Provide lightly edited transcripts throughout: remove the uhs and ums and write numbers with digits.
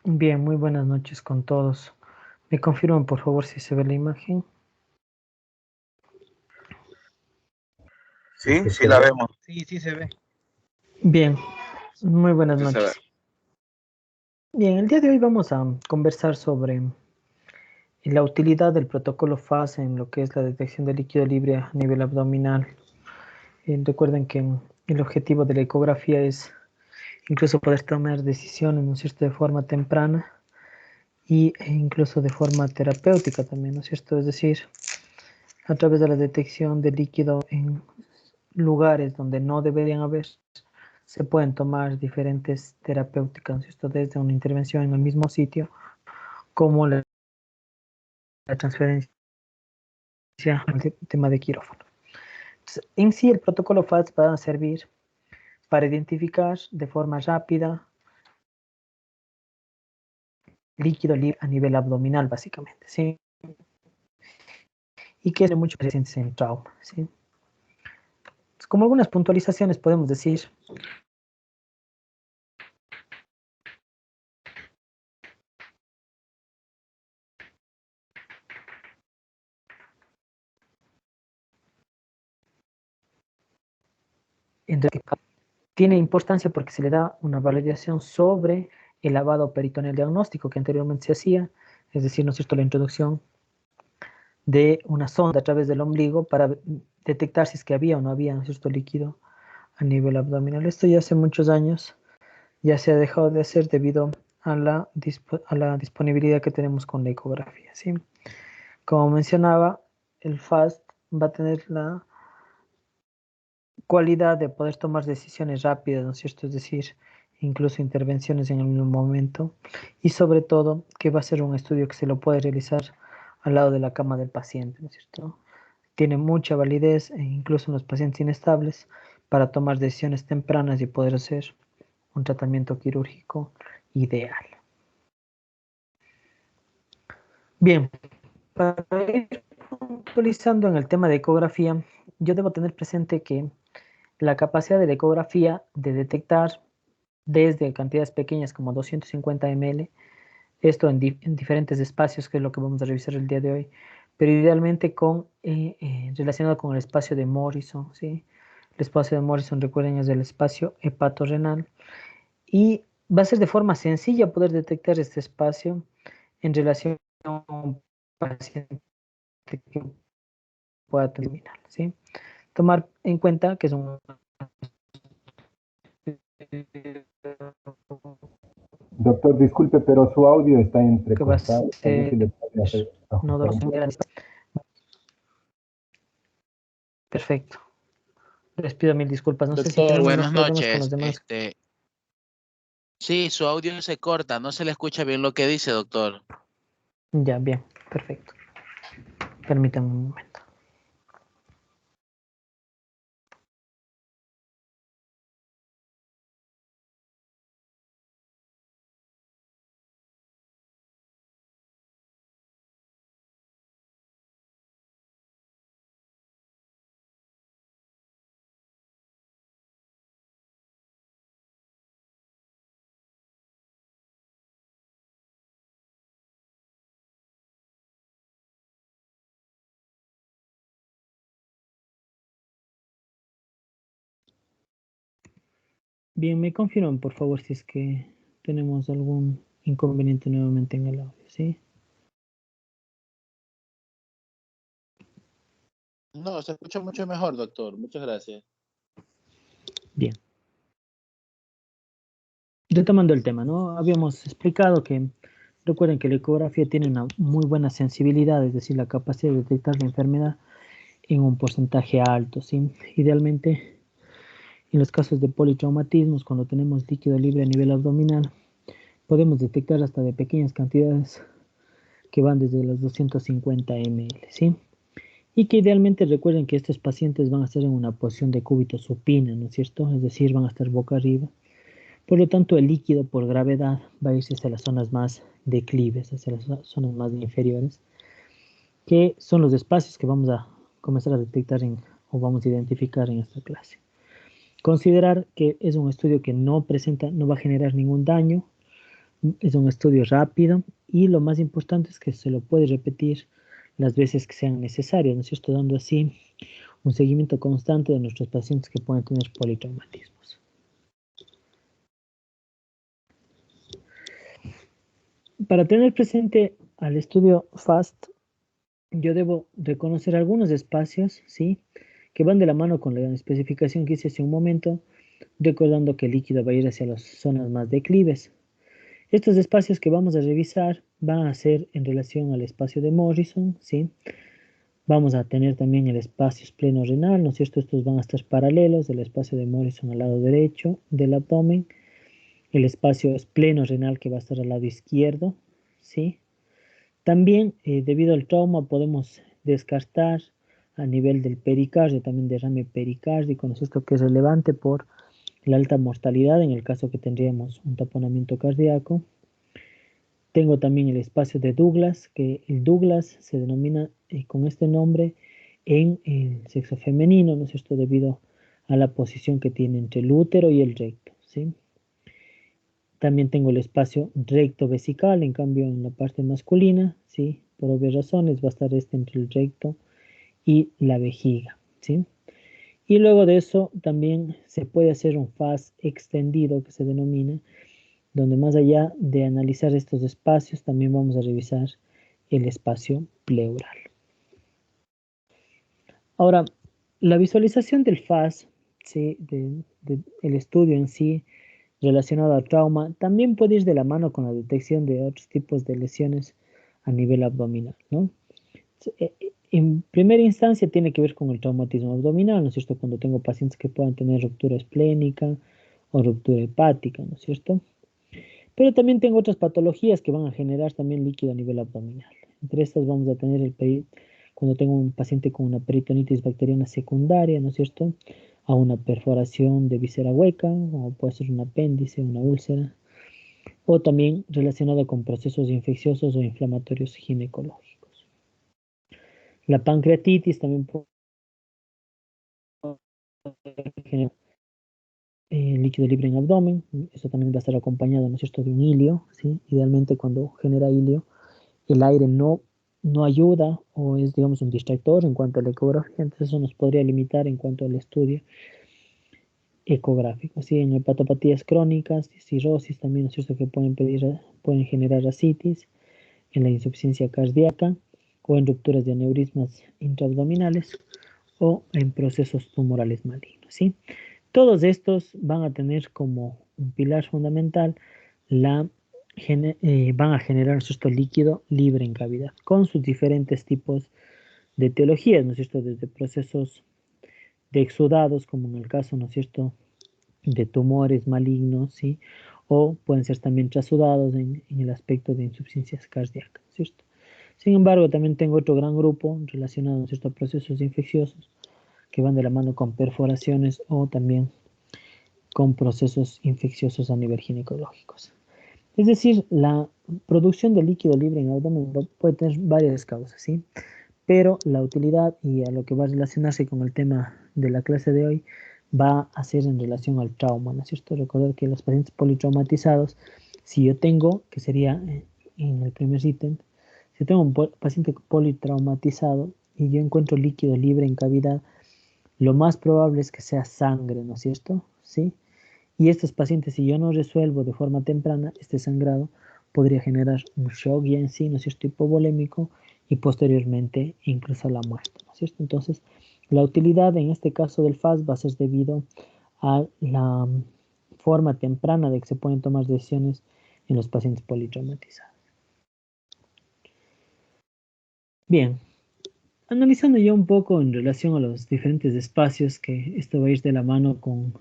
Bien, muy buenas noches con todos. ¿Me confirman, por favor, si se ve la imagen? Sí, sí la vemos. Sí, sí se ve. Bien, muy buenas Sí se ve. noches. Bien, el día de hoy vamos a conversar sobre la utilidad del protocolo FAS en lo que es la detección de líquido libre a nivel abdominal. Recuerden que el objetivo de la ecografía es incluso poder tomar decisiones, ¿no es cierto?, de forma temprana e incluso de forma terapéutica también, ¿no es cierto? Es decir, a través de la detección de líquido en lugares donde no deberían haber, se pueden tomar diferentes terapéuticas, ¿cierto? Desde una intervención en el mismo sitio, como la transferencia al tema de quirófano. Entonces, en sí, el protocolo FAST va a servir para identificar de forma rápida líquido libre a nivel abdominal, básicamente, ¿sí? Y que es de muchos pacientes en trauma, ¿sí? Entonces, como algunas puntualizaciones podemos decir, tiene importancia porque se le da una validación sobre el lavado peritoneal diagnóstico que anteriormente se hacía, es decir, ¿no es cierto?, la introducción de una sonda a través del ombligo para detectar si es que había o no había, ¿no es cierto?, líquido a nivel abdominal. Esto ya hace muchos años ya se ha dejado de hacer debido a la disponibilidad que tenemos con la ecografía, ¿sí? Como mencionaba, el FAST va a tener la cualidad de poder tomar decisiones rápidas, ¿no es cierto? Es decir, incluso intervenciones en el mismo momento y sobre todo que va a ser un estudio que se lo puede realizar al lado de la cama del paciente, ¿no es cierto? Tiene mucha validez incluso en los pacientes inestables para tomar decisiones tempranas y poder hacer un tratamiento quirúrgico ideal. Bien, para ir puntualizando en el tema de ecografía, yo debo tener presente que la capacidad de la ecografía de detectar desde cantidades pequeñas como 250 ml, esto en diferentes espacios, que es lo que vamos a revisar el día de hoy, pero idealmente relacionado con el espacio de Morrison, ¿sí? El espacio de Morrison, recuerden, es el espacio hepatorrenal y va a ser de forma sencilla poder detectar este espacio en relación a un paciente que pueda terminar, ¿sí? Tomar en cuenta que es un Doctor, disculpe, pero su audio está que va a entrecortado. Tal vez si ser le puede no ajustar un doloroso. poco. Perfecto. Les pido mil disculpas. No sé si Doctor, tenemos más buenas problemas con los noches. demás. Sí, su audio se corta, no se le escucha bien lo que dice, doctor. Ya, bien. Perfecto. Permítanme un momento. Bien, me confirman, por favor, si es que tenemos algún inconveniente nuevamente en el audio, ¿sí? No, se escucha mucho mejor, doctor. Muchas gracias. Bien. Retomando el tema, ¿no? Habíamos explicado que, recuerden que la ecografía tiene una muy buena sensibilidad, es decir, la capacidad de detectar la enfermedad en un porcentaje alto, ¿sí? Idealmente, en los casos de politraumatismos, cuando tenemos líquido libre a nivel abdominal, podemos detectar hasta de pequeñas cantidades que van desde los 250 ml, ¿sí? Y que idealmente recuerden que estos pacientes van a estar en una posición de cúbito supina, ¿no es cierto? Es decir, van a estar boca arriba. Por lo tanto, el líquido por gravedad va a irse hacia las zonas más declives, hacia las zonas más inferiores, que son los espacios que vamos a comenzar a detectar o vamos a identificar en esta clase. Considerar que es un estudio que no presenta, no va a generar ningún daño, Es un estudio rápido y lo más importante es que se lo puede repetir las veces que sean necesarias, ¿no es cierto? Dando así un seguimiento constante de nuestros pacientes que pueden tener politraumatismos. Para tener presente al estudio FAST, yo debo reconocer algunos espacios, ¿sí?, que van de la mano con la especificación que hice hace un momento, recordando que el líquido va a ir hacia las zonas más declives. Estos espacios que vamos a revisar van a ser en relación al espacio de Morrison, ¿sí? Vamos a tener también el espacio espleno-renal, ¿no es cierto? Estos van a estar paralelos, el espacio de Morrison al lado derecho del abdomen, el espacio espleno-renal que va a estar al lado izquierdo, ¿sí? También, debido al trauma, podemos descartar a nivel del pericardio, también derrame pericárdico, ¿no es cierto?, que es relevante por la alta mortalidad en el caso que tendríamos un taponamiento cardíaco. Tengo también el espacio de Douglas, que el Douglas se denomina con este nombre en el sexo femenino, ¿no es cierto?, debido a la posición que tiene entre el útero y el recto, ¿sí? También tengo el espacio recto vesical, en cambio en la parte masculina, ¿sí?, por obvias razones va a estar entre el recto y la vejiga, ¿sí? Y luego de eso también se puede hacer un FAS extendido que se denomina, donde más allá de analizar estos espacios, también vamos a revisar el espacio pleural. Ahora, la visualización del FAS, ¿sí?, el estudio en sí relacionado al trauma, también puede ir de la mano con la detección de otros tipos de lesiones a nivel abdominal, ¿no? En primera instancia tiene que ver con el traumatismo abdominal, ¿no es cierto? Cuando tengo pacientes que puedan tener ruptura esplénica o ruptura hepática, ¿no es cierto? Pero también tengo otras patologías que van a generar también líquido a nivel abdominal. Entre estas vamos a tener cuando tengo un paciente con una peritonitis bacteriana secundaria, ¿no es cierto?, a una perforación de víscera hueca, o puede ser un apéndice, una úlcera, o también relacionado con procesos infecciosos o inflamatorios ginecológicos. La pancreatitis también puede generar líquido libre en abdomen, eso también va a estar acompañado, ¿no es cierto?, de un hilio, ¿sí? Idealmente cuando genera hilio, el aire no ayuda o es, digamos, un distractor en cuanto a la ecografía, entonces eso nos podría limitar en cuanto al estudio ecográfico, ¿sí? En hepatopatías crónicas, cirrosis también, ¿no es cierto?, que pueden generar ascitis, en la insuficiencia cardíaca o en rupturas de aneurismas intraabdominales o en procesos tumorales malignos, ¿sí? Todos estos van a tener como un pilar fundamental van a generar, ¿no es cierto?, líquido libre en cavidad, con sus diferentes tipos de etiologías, ¿no es cierto?, desde procesos de exudados, como en el caso, ¿no es cierto?, de tumores malignos, ¿sí?, o pueden ser también trasudados en el aspecto de insuficiencias cardíacas, ¿cierto? Sin embargo, también tengo otro gran grupo relacionado, ¿no es cierto?, a procesos infecciosos que van de la mano con perforaciones o también con procesos infecciosos a nivel ginecológicos. Es decir, la producción de líquido libre en el abdomen puede tener varias causas, ¿sí? Pero la utilidad y a lo que va a relacionarse con el tema de la clase de hoy va a ser en relación al trauma, ¿no es cierto? Recordar que los pacientes politraumatizados, si yo tengo, que sería en el primer ítem, si tengo un paciente politraumatizado y yo encuentro líquido libre en cavidad, lo más probable es que sea sangre, ¿no es cierto? ¿Sí? Y estos pacientes, si yo no resuelvo de forma temprana, este sangrado podría generar un shock ya en sí, ¿no es cierto?, hipovolémico y posteriormente incluso la muerte, ¿no es cierto? Entonces, la utilidad en este caso del FAS va a ser debido a la forma temprana de que se pueden tomar decisiones en los pacientes politraumatizados. Bien, analizando ya un poco en relación a los diferentes espacios, que esto va a ir de la mano con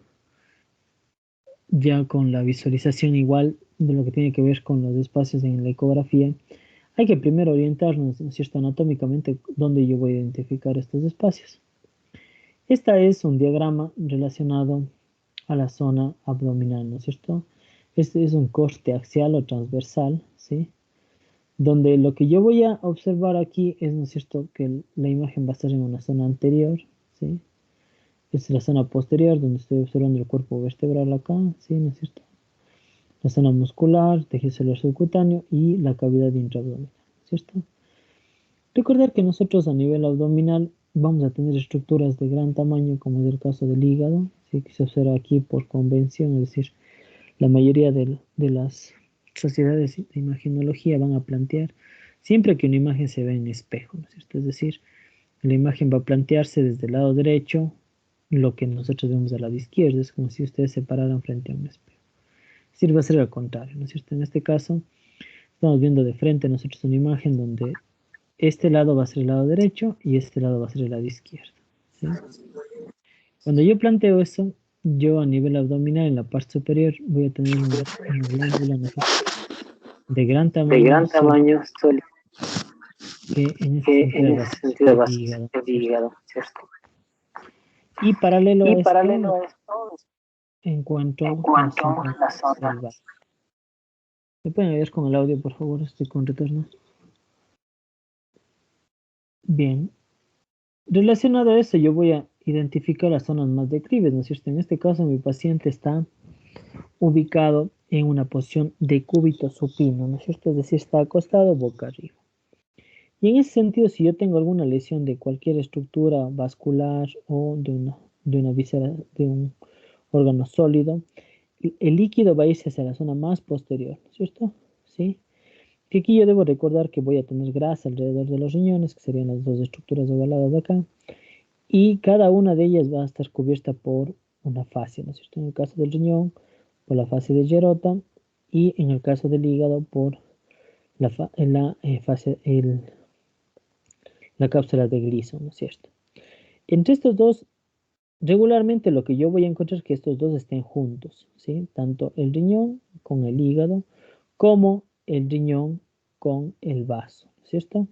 la visualización igual de lo que tiene que ver con los espacios en la ecografía, hay que primero orientarnos, ¿no es cierto?, anatómicamente dónde yo voy a identificar estos espacios. Esta es un diagrama relacionado a la zona abdominal, ¿no es cierto? Este es un corte axial o transversal, ¿sí? Donde lo que yo voy a observar aquí es, ¿no es cierto?, que la imagen va a estar en una zona anterior, ¿sí? Esta es la zona posterior donde estoy observando el cuerpo vertebral acá, ¿sí? ¿No es cierto? la zona muscular, tejido celular subcutáneo y la cavidad intraabdominal, ¿cierto? Recordar que nosotros a nivel abdominal vamos a tener estructuras de gran tamaño, como es el caso del hígado, ¿sí? Que se observa aquí por convención, es decir, la mayoría de las sociedades de imagenología van a plantear siempre que una imagen se ve en espejo, ¿no es cierto? Es decir, la imagen va a plantearse desde el lado derecho, lo que nosotros vemos al lado izquierdo, es como si ustedes se pararan frente a un espejo. Es decir, va a ser al contrario, ¿no es cierto? En este caso, estamos viendo de frente nosotros una imagen donde este lado va a ser el lado derecho y este lado va a ser el lado izquierdo, ¿sí? Cuando yo planteo eso, yo a nivel abdominal en la parte superior voy a tener una glándula, ¿no es cierto?, de gran de tamaño gran sólida, tamaño sólido, que en ese que sentido en va a ese ser sentido el va a ser hígado, ¿no es el cierto? hígado, ¿cierto? Y paralelo a Y esto paralelo a esto, en encuentro la cuanto zona a la zona, del vaso. ¿Me pueden ayudar con el audio, por favor? Estoy con retorno. Bien. Relacionado a eso, yo voy a identificar las zonas más declives, ¿no es cierto? En este caso, mi paciente está ubicado en una posición de cúbito supino, ¿no es cierto? Es decir, está acostado boca arriba. Y en ese sentido, si yo tengo alguna lesión de cualquier estructura vascular o de una víscera, de un órgano sólido, el líquido va a irse hacia la zona más posterior, ¿no es cierto? ¿Sí? Que aquí yo debo recordar que voy a tener grasa alrededor de los riñones, que serían las dos estructuras ovaladas de acá, y cada una de ellas va a estar cubierta por una fascia, ¿no es cierto? En el caso del riñón, por la fascia de Gerota, y en el caso del hígado, por la cápsula de Gleason, ¿no es cierto? Entre estos dos, regularmente lo que yo voy a encontrar es que estos dos estén juntos, ¿sí? Tanto el riñón con el hígado, como el riñón con el vaso, ¿no es cierto?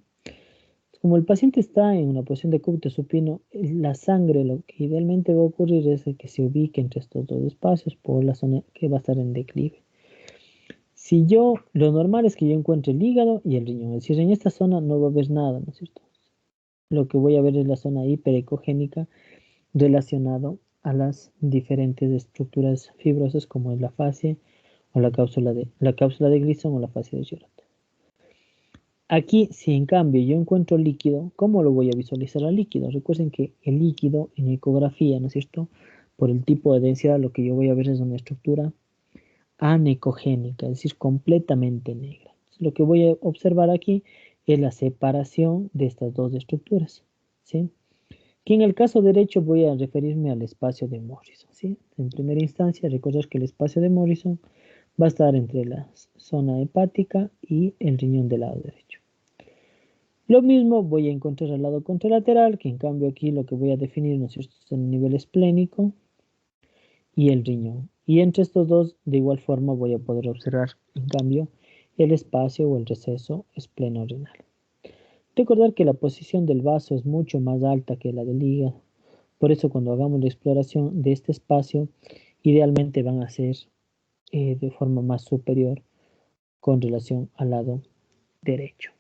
Como el paciente está en una posición de cúbito supino, la sangre, lo que idealmente va a ocurrir es que se ubique entre estos dos espacios por la zona que va a estar en declive. Lo normal es que yo encuentre el hígado y el riñón, es decir, en esta zona no va a haber nada, ¿no es cierto? Lo que voy a ver es la zona hiperecogénica relacionado a las diferentes estructuras fibrosas como es la fascia o la cápsula de Gleason o la fascia de Gerard. Aquí, si en cambio yo encuentro líquido, ¿cómo lo voy a visualizar al líquido? Recuerden que el líquido en ecografía, ¿no es cierto? Por el tipo de densidad, lo que yo voy a ver es una estructura anecogénica, es decir, completamente negra. Lo que voy a observar aquí es la separación de estas dos estructuras, ¿sí? Que en el caso derecho voy a referirme al espacio de Morrison, ¿sí? En primera instancia, recordar que el espacio de Morrison va a estar entre la zona hepática y el riñón del lado derecho. Lo mismo voy a encontrar al lado contralateral, que en cambio aquí lo que voy a definir, ¿no es cierto?, es el nivel esplénico y el riñón. Y entre estos dos, de igual forma, voy a poder observar, en cambio, el espacio o el receso esplenorenal. Recordar que la posición del vaso es mucho más alta que la del hígado. Por eso cuando hagamos la exploración de este espacio, idealmente van a ser de forma más superior con relación al lado derecho.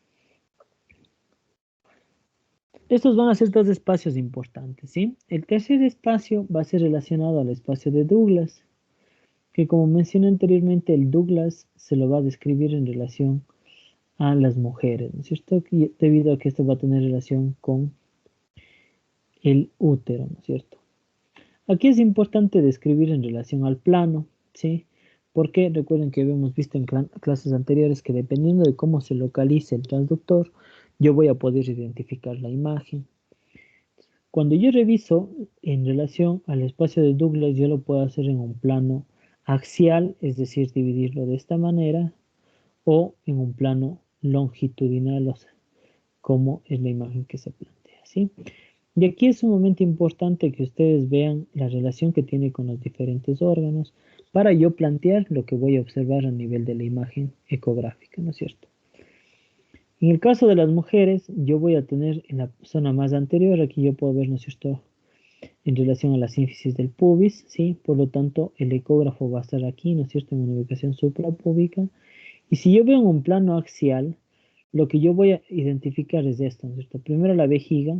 Estos van a ser dos espacios importantes, ¿sí? El tercer espacio va a ser relacionado al espacio de Douglas, que como mencioné anteriormente, el Douglas se lo va a describir en relación a las mujeres, ¿no es cierto? Debido a que esto va a tener relación con el útero, ¿no es cierto? Aquí es importante describir en relación al plano, ¿sí? Porque recuerden que habíamos visto en clases anteriores que dependiendo de cómo se localice el transductor, yo voy a poder identificar la imagen. Cuando yo reviso en relación al espacio de Douglas, yo lo puedo hacer en un plano axial, es decir, dividirlo de esta manera, o en un plano longitudinal, o sea, como es la imagen que se plantea, ¿sí? Y aquí es sumamente importante que ustedes vean la relación que tiene con los diferentes órganos para yo plantear lo que voy a observar a nivel de la imagen ecográfica, ¿no es cierto? En el caso de las mujeres, yo voy a tener en la zona más anterior, aquí yo puedo ver, ¿no es cierto?, en relación a la sínfisis del pubis, ¿sí? Por lo tanto, el ecógrafo va a estar aquí, ¿no es cierto?, en una ubicación suprapúbica. Y si yo veo en un plano axial, lo que yo voy a identificar es esto, ¿no es cierto? Primero la vejiga,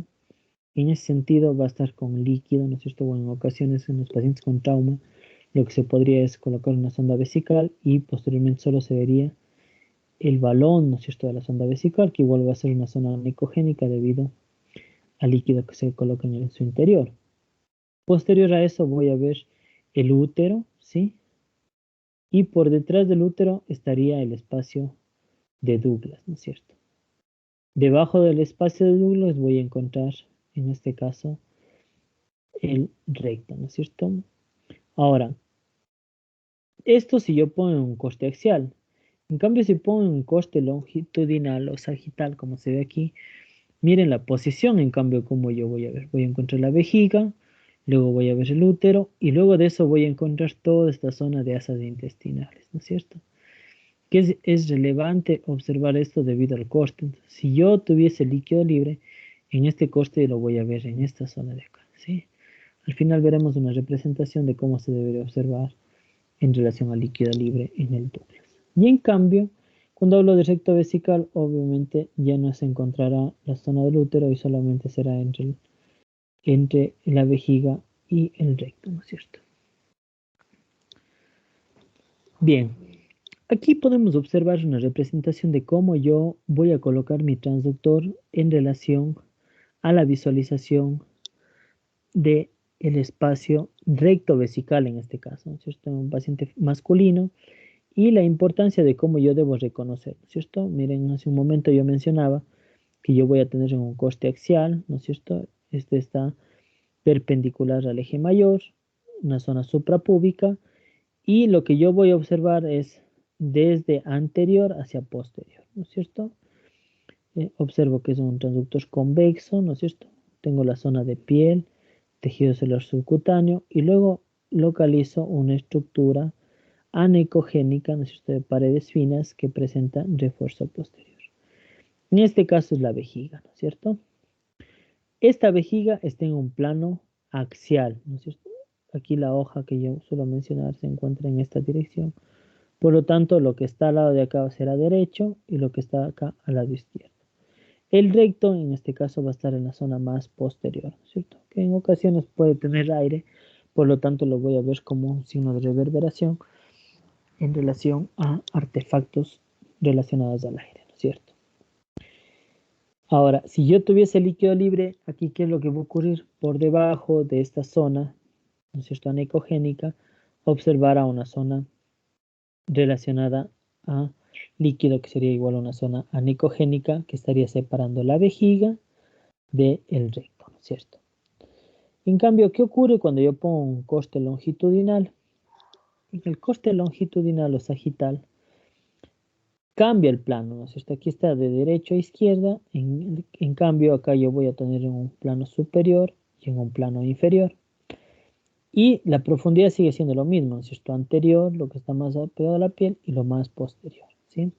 en ese sentido va a estar con líquido, ¿no es cierto? O en ocasiones en los pacientes con trauma, lo que se podría es colocar una sonda vesical y posteriormente solo se vería el balón, ¿no es cierto?, de la sonda vesical, que igual va a ser una zona anicogénica debido al líquido que se coloca en su interior. Posterior a eso voy a ver el útero, ¿sí? Y por detrás del útero estaría el espacio de Douglas, ¿no es cierto? Debajo del espacio de Douglas voy a encontrar, en este caso, el recto, ¿no es cierto? Ahora, esto si yo pongo un corte axial. En cambio, si pongo un corte longitudinal o sagital, como se ve aquí, miren la posición, en cambio, como yo voy a ver. Voy a encontrar la vejiga, luego voy a ver el útero, y luego de eso voy a encontrar toda esta zona de asas intestinales, ¿no es cierto? Que es relevante observar esto debido al corte. Entonces, si yo tuviese líquido libre, en este corte lo voy a ver en esta zona de acá, ¿sí? Al final veremos una representación de cómo se debería observar en relación al líquido libre en el Douglas. Y en cambio, cuando hablo de recto vesical, obviamente ya no se encontrará la zona del útero y solamente será entre la vejiga y el recto, ¿no es cierto? Bien, aquí podemos observar una representación de cómo yo voy a colocar mi transductor en relación a la visualización de el espacio recto vesical en este caso, ¿no es cierto? En un paciente masculino y la importancia de cómo yo debo reconocer, ¿no es cierto? Miren, hace un momento yo mencionaba que yo voy a tener un corte axial, ¿no es cierto? Este está perpendicular al eje mayor, una zona suprapúbica, y lo que yo voy a observar es desde anterior hacia posterior, ¿no es cierto? Observo que es un transductor convexo, ¿no es cierto? Tengo la zona de piel, tejido celular subcutáneo, y luego localizo una estructura anecogénica, ¿no es cierto?, de paredes finas que presenta refuerzo posterior. En este caso es la vejiga, ¿no es cierto? Esta vejiga está en un plano axial, ¿no es cierto? Aquí la hoja que yo suelo mencionar se encuentra en esta dirección. Por lo tanto, lo que está al lado de acá será derecho y lo que está acá al lado izquierdo. El recto, en este caso, va a estar en la zona más posterior, ¿no es cierto? Que en ocasiones puede tener aire, por lo tanto lo voy a ver como un signo de reverberación en relación a artefactos relacionados al aire, ¿no es cierto? Ahora, si yo tuviese líquido libre, aquí, ¿qué es lo que va a ocurrir? Por debajo de esta zona, ¿no es cierto?, anecogénica, observar a una zona relacionada a líquido, que sería igual a una zona anecogénica, que estaría separando la vejiga del recto, ¿no es cierto? En cambio, ¿qué ocurre cuando yo pongo un corte longitudinal? En el corte longitudinal o sagital, cambia el plano, ¿no es cierto? Aquí está de derecha a izquierda, en cambio acá yo voy a tener un plano superior y en un plano inferior. Y la profundidad sigue siendo lo mismo, ¿no es cierto? Anterior, lo que está más pegado a la piel, y lo más posterior, ¿sí?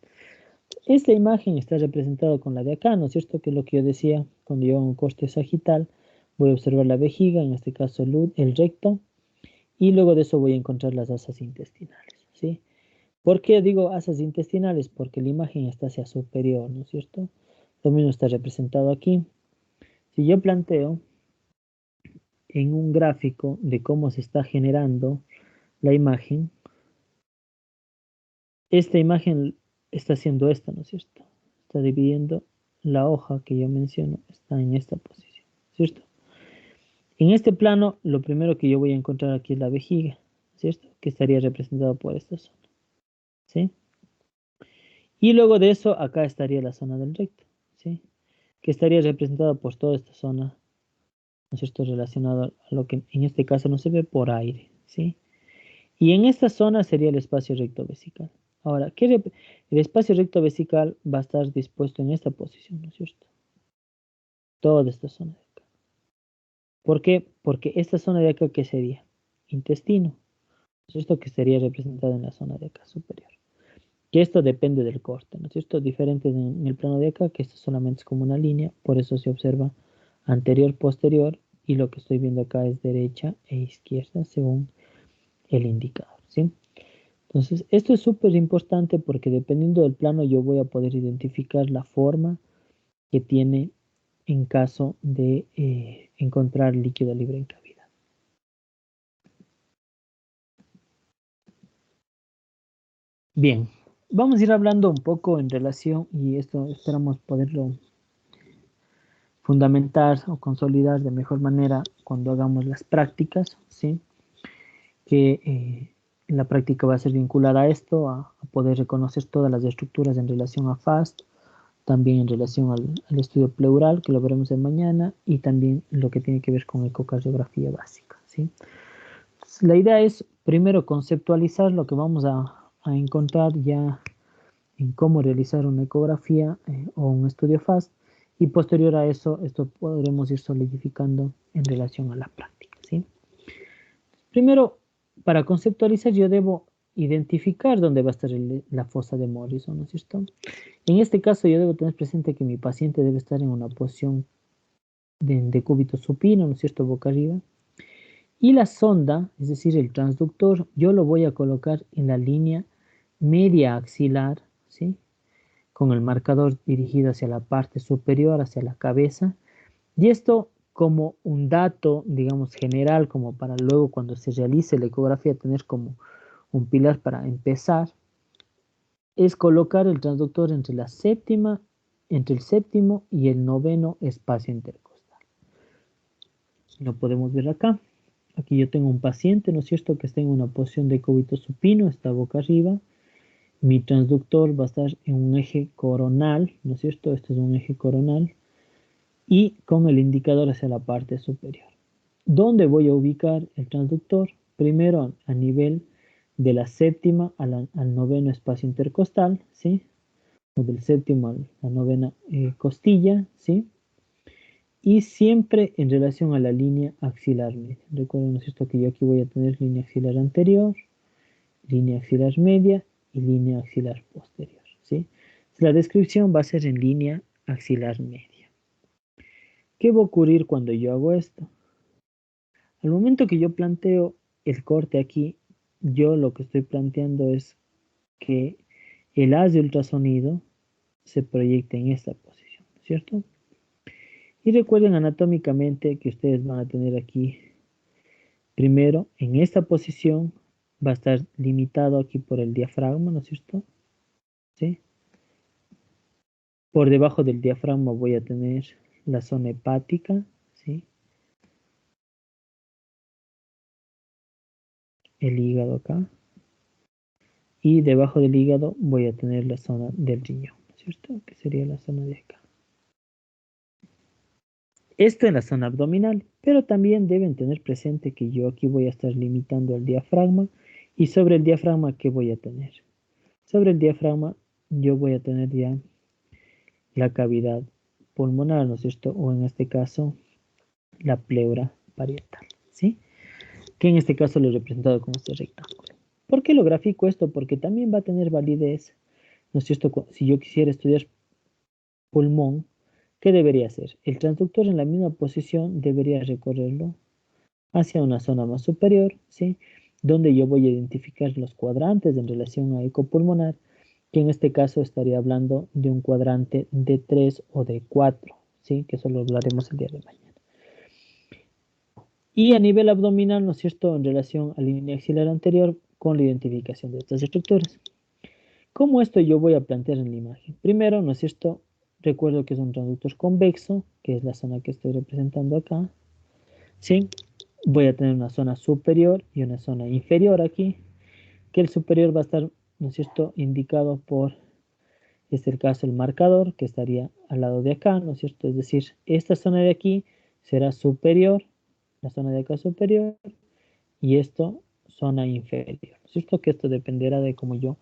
Esta imagen está representada con la de acá, ¿no es cierto? Que es lo que yo decía, cuando yo hago un corte sagital, voy a observar la vejiga, en este caso el recto, y luego de eso voy a encontrar las asas intestinales, ¿sí? ¿Por qué digo asas intestinales? Porque la imagen está hacia superior, ¿no es cierto? Lo mismo está representado aquí. Si yo planteo en un gráfico de cómo se está generando la imagen, esta imagen está haciendo esto, ¿no es cierto? Está dividiendo la hoja que yo menciono, está en esta posición, ¿cierto? En este plano, lo primero que yo voy a encontrar aquí es la vejiga, ¿cierto? Que estaría representado por esta zona, ¿sí? Y luego de eso, acá estaría la zona del recto, ¿sí? Que estaría representada por toda esta zona, ¿no es cierto?, relacionado a lo que en este caso no se ve por aire, ¿sí? Y en esta zona sería el espacio recto vesical. Ahora, el espacio recto vesical va a estar dispuesto en esta posición, ¿no es cierto? Toda esta zona de acá. ¿Por qué? Porque esta zona de acá, ¿qué sería? Intestino, ¿no es cierto?, que estaría representado en la zona de acá superior. Que esto depende del corte, ¿no es cierto? Diferente en el plano de acá, que esto solamente es como una línea, por eso se observa anterior, posterior, y lo que estoy viendo acá es derecha e izquierda según el indicador, ¿sí? Entonces, esto es súper importante porque dependiendo del plano yo voy a poder identificar la forma que tiene en caso de encontrar líquido libre en cavidad. Bien, vamos a ir hablando un poco en relación, y esto esperamos poderlo fundamentar o consolidar de mejor manera cuando hagamos las prácticas, ¿sí? Que la práctica va a ser vinculada a esto, a poder reconocer todas las estructuras en relación a FAST, también en relación al estudio pleural, que lo veremos en mañana, y también lo que tiene que ver con ecocardiografía básica, ¿sí? La idea es primero conceptualizar lo que vamos a encontrar ya en cómo realizar una ecografía o un estudio FAST, y posterior a eso, esto podremos ir solidificando en relación a la práctica, ¿sí? Primero, para conceptualizar, yo debo identificar dónde va a estar la fosa de Morrison, ¿no es cierto? En este caso, yo debo tener presente que mi paciente debe estar en una posición de cúbito supino, ¿no es cierto?, boca arriba. Y la sonda, es decir, el transductor, yo lo voy a colocar en la línea media axilar, ¿sí? Con el marcador dirigido hacia la parte superior, hacia la cabeza. Y esto como un dato, digamos, general, como para luego cuando se realice la ecografía tener como un pilar para empezar, es colocar el transductor entre el séptimo y el noveno espacio intercostal. Lo podemos ver acá. Aquí yo tengo un paciente, ¿no es cierto?, que está en una posición de cúbito supino, está boca arriba. Mi transductor va a estar en un eje coronal, ¿no es cierto? Este es un eje coronal. Y con el indicador hacia la parte superior. ¿Dónde voy a ubicar el transductor? Primero a nivel de la séptima al noveno espacio intercostal, ¿sí? O del séptimo a la novena costilla, ¿sí? Y siempre en relación a la línea axilar media. Recuerden, ¿no es cierto?, que yo aquí voy a tener línea axilar anterior, línea axilar media y línea axilar posterior, ¿sí? La descripción va a ser en línea axilar media. ¿Qué va a ocurrir cuando yo hago esto? Al momento que yo planteo el corte aquí, yo lo que estoy planteando es que el haz de ultrasonido se proyecte en esta posición, ¿cierto? Y recuerden anatómicamente que ustedes van a tener aquí, primero, en esta posición, va a estar limitado aquí por el diafragma, ¿no es cierto? ¿Sí? Por debajo del diafragma voy a tener la zona hepática, ¿sí? El hígado acá. Y debajo del hígado voy a tener la zona del riñón, ¿cierto? Que sería la zona de acá. Esto en la zona abdominal, pero también deben tener presente que yo aquí voy a estar limitando el diafragma, y sobre el diafragma, ¿qué voy a tener? Sobre el diafragma yo voy a tener ya la cavidad pulmonar, ¿no es cierto? O en este caso, la pleura parietal, ¿sí? Que en este caso lo he representado con este rectángulo. ¿Por qué lo grafico esto? Porque también va a tener validez, ¿no es cierto? Si yo quisiera estudiar pulmón, ¿qué debería hacer? El transductor en la misma posición debería recorrerlo hacia una zona más superior, ¿sí? Donde yo voy a identificar los cuadrantes en relación a ecopulmonar, que en este caso estaría hablando de un cuadrante de 3 o de 4, ¿sí? Que eso lo hablaremos el día de mañana. Y a nivel abdominal, ¿no es cierto?, en relación a la línea axilar anterior, con la identificación de estas estructuras. ¿Cómo esto yo voy a plantear en la imagen? Primero, ¿no es cierto?, recuerdo que es un transductor convexo, que es la zona que estoy representando acá, ¿sí? Voy a tener una zona superior y una zona inferior aquí, que el superior va a estar, ¿no es cierto?, indicado por, este el caso, el marcador, que estaría al lado de acá, ¿no es cierto? Es decir, esta zona de aquí será superior, la zona de acá superior, y esto zona inferior, ¿no es cierto? Que esto dependerá de cómo yo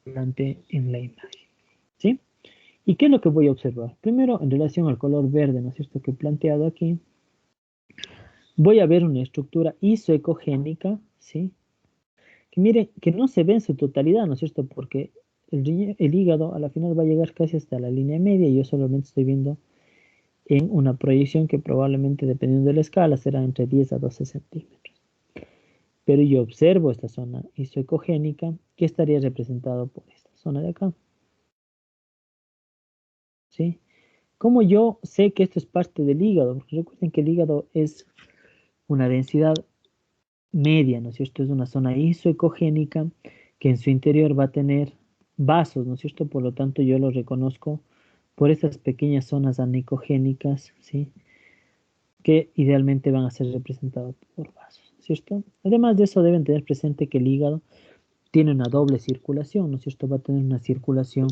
plantee en la imagen, ¿sí? ¿Y qué es lo que voy a observar? Primero, en relación al color verde, ¿no es cierto?, que he planteado aquí, voy a ver una estructura isoecogénica, ¿sí? Que miren, que no se ve en su totalidad, ¿no es cierto? Porque el hígado a la final va a llegar casi hasta la línea media, y yo solamente estoy viendo en una proyección que probablemente, dependiendo de la escala, será entre 10 a 12 centímetros. Pero yo observo esta zona isoecogénica, que estaría representado por esta zona de acá, ¿sí? ¿Cómo yo sé que esto es parte del hígado? Porque recuerden que el hígado es una densidad media, ¿no es cierto? Es una zona isoecogénica que en su interior va a tener vasos, ¿no es cierto? Por lo tanto, yo lo reconozco por estas pequeñas zonas anicogénicas, ¿sí? Que idealmente van a ser representados por vasos, ¿cierto? Además de eso, deben tener presente que el hígado tiene una doble circulación, ¿no es cierto? Va a tener una circulación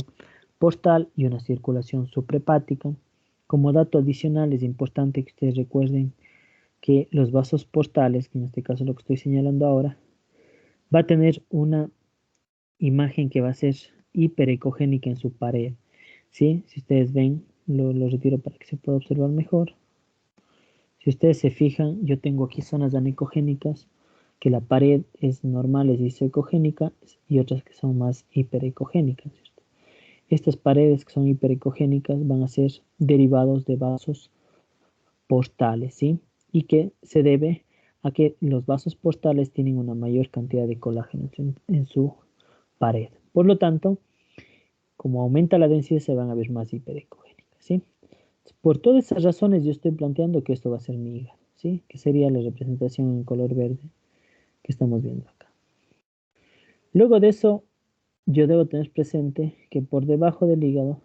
portal y una circulación suprahepática. Como dato adicional, es importante que ustedes recuerden que los vasos portales, que en este caso lo que estoy señalando ahora, va a tener una imagen que va a ser hiperecogénica en su pared, ¿sí? Si ustedes ven, lo retiro para que se pueda observar mejor. Si ustedes se fijan, yo tengo aquí zonas anicogénicas, que la pared es normal, es isocogénica, y otras que son más hiperecogénicas, ¿cierto? Estas paredes que son hiperecogénicas van a ser derivados de vasos portales, ¿sí? Y que se debe a que los vasos portales tienen una mayor cantidad de colágeno en su pared. Por lo tanto, como aumenta la densidad, se van a ver más hiperecogénicas, ¿sí? Por todas esas razones, yo estoy planteando que esto va a ser mi hígado, ¿sí? Que sería la representación en color verde que estamos viendo acá. Luego de eso, yo debo tener presente que por debajo del hígado,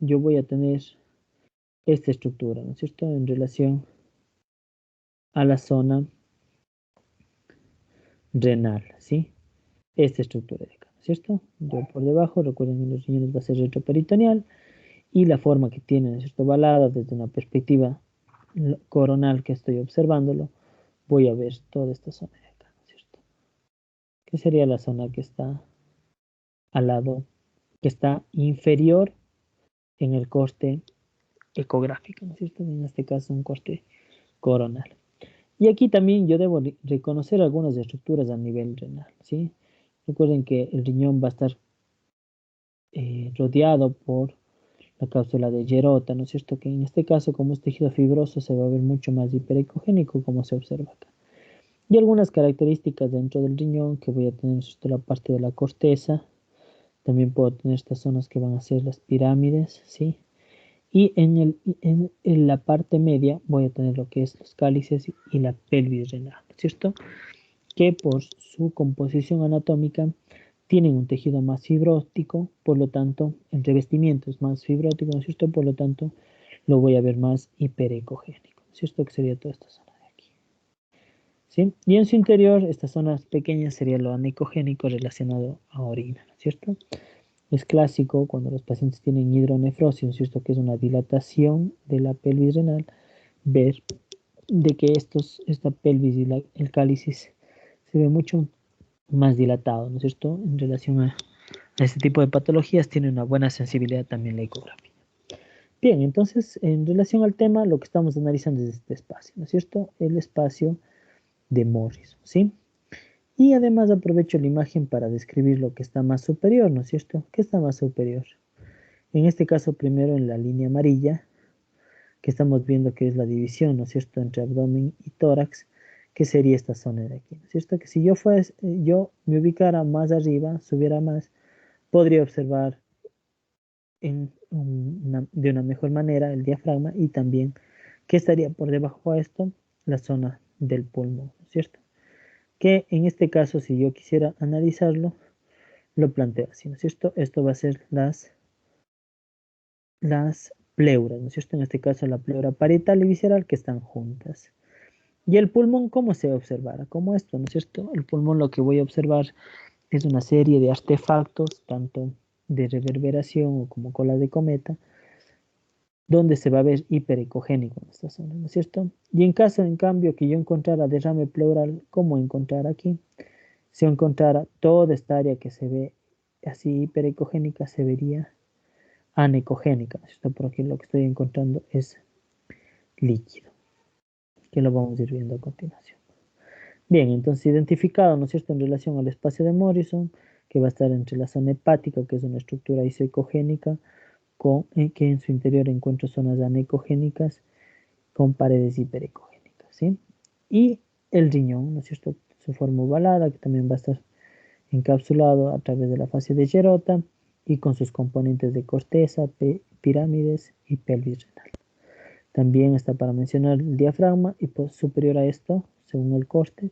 yo voy a tener esta estructura, ¿no es cierto? En relación a la zona renal, ¿sí? Esta estructura de acá, ¿no es cierto? Yo por debajo, recuerden que en los riñones va a ser retroperitoneal y la forma que tiene, ¿no es cierto? Balada desde una perspectiva coronal que estoy observándolo, voy a ver toda esta zona de acá, ¿no es cierto? Que sería la zona que está al lado, que está inferior en el corte ecográfico, ¿no es cierto? En este caso un corte coronal. Y aquí también yo debo reconocer algunas estructuras a nivel renal, ¿sí? Recuerden que el riñón va a estar rodeado por la cápsula de Gerota, ¿no es cierto? Que en este caso, como es tejido fibroso, se va a ver mucho más hiperecogénico, como se observa acá. Y algunas características dentro del riñón que voy a tener la parte de la corteza, también puedo tener estas zonas que van a ser las pirámides, ¿sí? Y en la parte media voy a tener lo que es los cálices y la pelvis renal, ¿no es cierto? Que por su composición anatómica tienen un tejido más fibrótico, por lo tanto, el revestimiento es más fibrótico, ¿no es cierto? Por lo tanto, lo voy a ver más hiperecogénico, ¿no es cierto? Que sería toda esta zona de aquí, ¿sí? Y en su interior, estas zonas pequeñas sería lo anicogénico relacionado a orina, ¿no es cierto? Es clásico cuando los pacientes tienen hidronefrosis, ¿no es cierto? Que es una dilatación de la pelvis renal, ver de que esta pelvis y el cálices se ve mucho más dilatado, ¿no es cierto? En relación a este tipo de patologías tiene una buena sensibilidad también la ecografía. Bien, entonces, en relación al tema, lo que estamos analizando es este espacio, ¿no es cierto? El espacio de Morrison, ¿sí? Y además aprovecho la imagen para describir lo que está más superior, ¿no es cierto? ¿Qué está más superior? En este caso, primero en la línea amarilla, que estamos viendo que es la división, ¿no es cierto?, entre abdomen y tórax, que sería esta zona de aquí, ¿no es cierto? Que si yo me ubicara más arriba, subiera más, podría observar de una mejor manera el diafragma y también que estaría por debajo de esto la zona del pulmón, ¿no es cierto? Que en este caso, si yo quisiera analizarlo, lo planteo así, ¿no es cierto? Esto va a ser las pleuras, ¿no es cierto? En este caso la pleura parietal y visceral que están juntas. Y el pulmón, ¿cómo se observará? Como esto, ¿no es cierto? El pulmón lo que voy a observar es una serie de artefactos, tanto de reverberación o como cola de cometa, donde se va a ver hiperecogénico en esta zona, ¿no es cierto? Y en caso, en cambio, que yo encontrara derrame pleural, ¿cómo encontrar aquí? Si yo encontrara toda esta área que se ve así hiperecogénica, se vería anecogénica, ¿no es cierto? Por aquí lo que estoy encontrando es líquido, que lo vamos a ir viendo a continuación. Bien, entonces identificado, ¿no es cierto?, en relación al espacio de Morrison, que va a estar entre la zona hepática, que es una estructura isocogénica, que en su interior encuentro zonas anecogénicas con paredes hiperecogénicas, ¿sí? Y el riñón, ¿no es cierto?, su forma ovalada, que también va a estar encapsulado a través de la fascia de Gerota y con sus componentes de corteza, pirámides y pelvis renal. También está para mencionar el diafragma y pues, superior a esto, según el corte,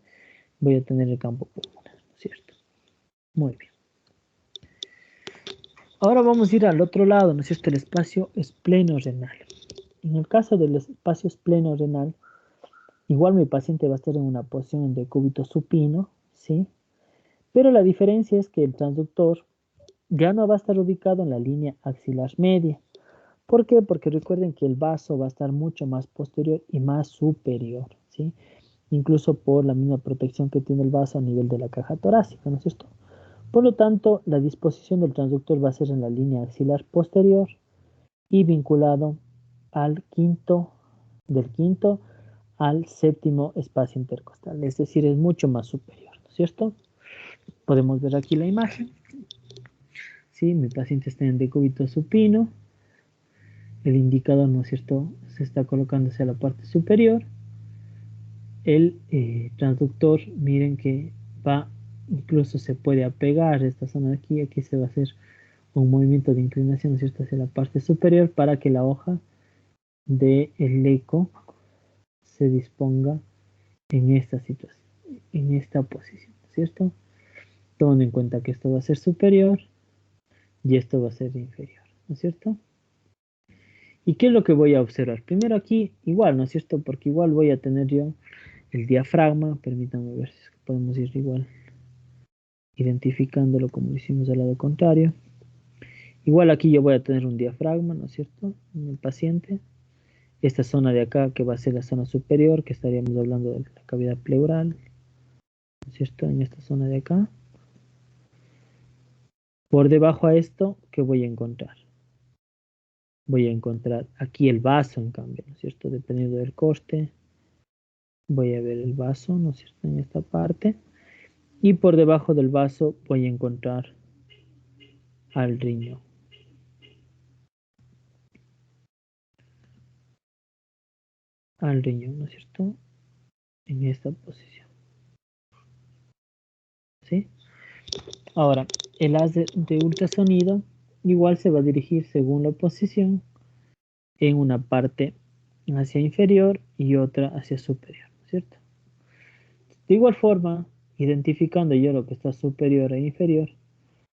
voy a tener el campo pulmonar, ¿no es cierto? Muy bien. Ahora vamos a ir al otro lado, ¿no es cierto? El espacio espleno-renal. En el caso del espacio espleno-renal, igual mi paciente va a estar en una posición en decúbito supino, ¿sí? Pero la diferencia es que el transductor ya no va a estar ubicado en la línea axilar media. ¿Por qué? Porque recuerden que el vaso va a estar mucho más posterior y más superior, ¿sí? Incluso por la misma protección que tiene el vaso a nivel de la caja torácica, ¿no es cierto? Por lo tanto, la disposición del transductor va a ser en la línea axilar posterior y vinculado del quinto al séptimo espacio intercostal, es decir, es mucho más superior, ¿no es cierto? Podemos ver aquí la imagen. Sí, mi paciente está en decúbito supino, el indicador, ¿no es cierto?, se está colocando hacia la parte superior. El transductor, miren que va, incluso se puede apegar esta zona de aquí, aquí se va a hacer un movimiento de inclinación, ¿no es cierto?, hacia la parte superior para que la hoja del eco se disponga en esta situación, en esta posición, ¿no es cierto? Tomando en cuenta que esto va a ser superior y esto va a ser inferior, ¿no es cierto? ¿Y qué es lo que voy a observar? Primero aquí, igual, ¿no es cierto? Porque igual voy a tener yo el diafragma, permítanme ver si podemos ir igual identificándolo como lo hicimos al lado contrario. Igual aquí yo voy a tener un diafragma, ¿no es cierto? En el paciente. Esta zona de acá que va a ser la zona superior, que estaríamos hablando de la cavidad pleural, ¿no es cierto? En esta zona de acá. Por debajo a esto, ¿qué voy a encontrar? Voy a encontrar aquí el vaso, en cambio, ¿no es cierto? Dependiendo del corte, voy a ver el vaso, ¿no es cierto? En esta parte. Y por debajo del vaso voy a encontrar al riñón. Al riñón, ¿no es cierto? En esta posición. ¿Sí? Ahora, el haz de ultrasonido igual se va a dirigir según la posición en una parte hacia inferior y otra hacia superior, ¿no es cierto? De igual forma, identificando yo lo que está superior e inferior,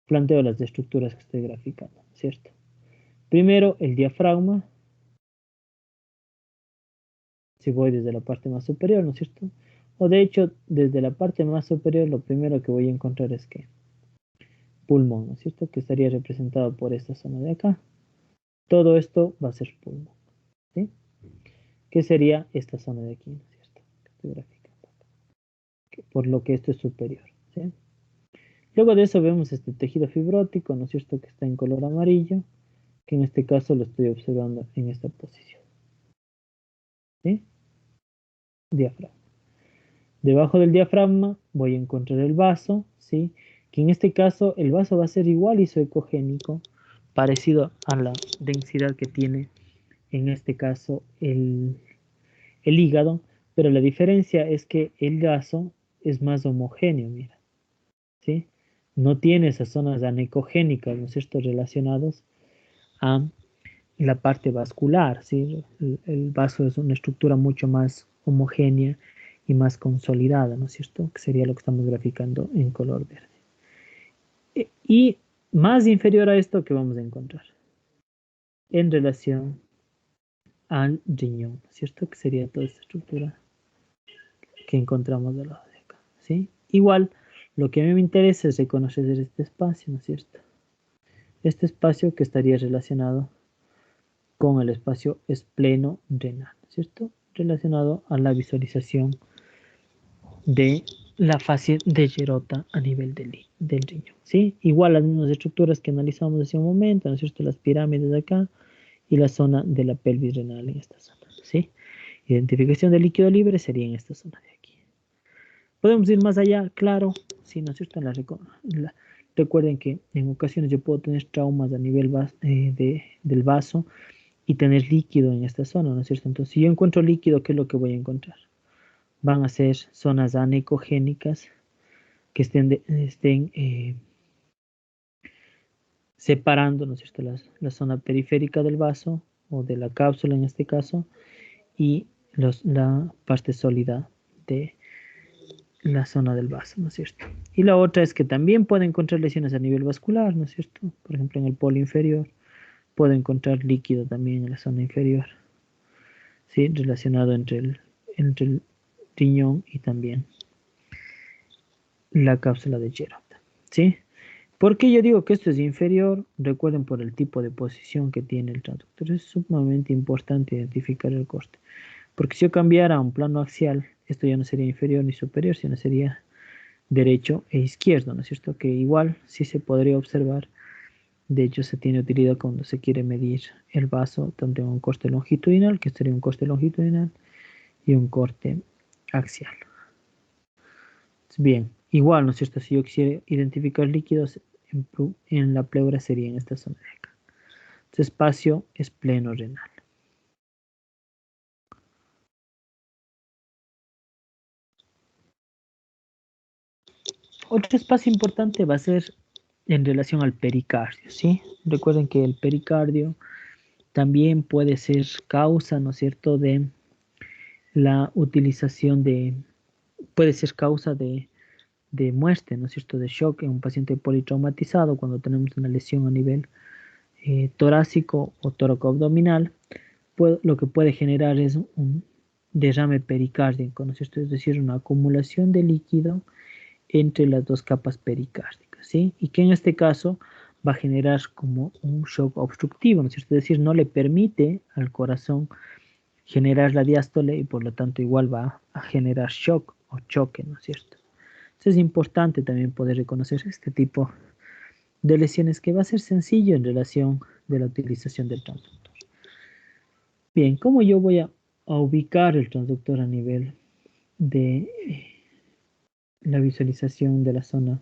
planteo las estructuras que estoy graficando, ¿cierto? Primero, el diafragma, si voy desde la parte más superior, ¿no es cierto? O de hecho, desde la parte más superior, lo primero que voy a encontrar es que pulmón, ¿no es cierto? Que estaría representado por esta zona de acá. Todo esto va a ser pulmón, ¿sí? Que sería esta zona de aquí, ¿no es cierto? Que estoy graficando. Por lo que esto es superior, ¿sí? Luego de eso vemos este tejido fibrótico, ¿no es cierto? Que está en color amarillo, que en este caso lo estoy observando en esta posición, ¿sí? Diafragma. Debajo del diafragma voy a encontrar el vaso, ¿sí? Que en este caso el vaso va a ser igual isoecogénico, parecido a la densidad que tiene en este caso el hígado, pero la diferencia es que el vaso es más homogéneo, mira, ¿sí? No tiene esas zonas anecogénicas, ¿no es cierto?, relacionados a la parte vascular, ¿sí? El vaso es una estructura mucho más homogénea y más consolidada, ¿no es cierto?, que sería lo que estamos graficando en color verde. Y más inferior a esto, ¿qué vamos a encontrar? En relación al riñón, ¿no es cierto?, que sería toda esta estructura que encontramos del lado de acá, ¿sí? Igual, lo que a mí me interesa es reconocer este espacio, ¿no es cierto? Este espacio que estaría relacionado con el espacio espleno-renal, ¿cierto? Relacionado a la visualización de la fase de Gerota a nivel del riñón, ¿sí? Igual las mismas estructuras que analizamos hace un momento, ¿no es cierto? Las pirámides de acá y la zona de la pelvis renal en esta zona, ¿sí? Identificación del líquido libre sería en esta zona de aquí. Podemos ir más allá, claro, sí, ¿no es cierto? Recuerden que en ocasiones yo puedo tener traumas a nivel del vaso y tener líquido en esta zona, ¿no es cierto? Entonces, si yo encuentro líquido, ¿qué es lo que voy a encontrar? Van a ser zonas anecogénicas que estén separando, ¿no es cierto?, la zona periférica del vaso o de la cápsula en este caso, y la parte sólida de la zona del vaso, ¿no es cierto? Y la otra es que también puede encontrar lesiones a nivel vascular, ¿no es cierto? Por ejemplo, en el polo inferior puede encontrar líquido también en la zona inferior, ¿sí? Relacionado entre el riñón y también la cápsula de Gerard, ¿sí? ¿Por qué yo digo que esto es inferior? Recuerden por el tipo de posición que tiene el transductor. Es sumamente importante identificar el corte. Porque si yo cambiara a un plano axial, esto ya no sería inferior ni superior, sino sería derecho e izquierdo, ¿no es cierto? Que igual sí se podría observar. De hecho, se tiene utilidad cuando se quiere medir el vaso, tanto en un corte longitudinal, que sería un corte longitudinal, y un corte axial. Bien, igual, ¿no es cierto? Si yo quisiera identificar líquidos en la pleura sería en esta zona de acá. Este espacio es pleno renal. Otro espacio importante va a ser en relación al pericardio, ¿sí? Recuerden que el pericardio también puede ser causa, ¿no es cierto?, de la utilización puede ser causa de muerte, ¿no es cierto?, de shock en un paciente politraumatizado cuando tenemos una lesión a nivel torácico o tóraco-abdominal. Lo que puede generar es un derrame pericárdico, ¿no es cierto?, es decir, una acumulación de líquido entre las dos capas pericárdicas, ¿sí? Y que en este caso va a generar como un shock obstructivo, ¿no es cierto? Es decir, no le permite al corazón generar la diástole y por lo tanto igual va a generar shock o choque, ¿no es cierto? Entonces es importante también poder reconocer este tipo de lesiones que va a ser sencillo en relación de la utilización del transductor. Bien, ¿cómo yo voy a ubicar el transductor a nivel de la visualización de la zona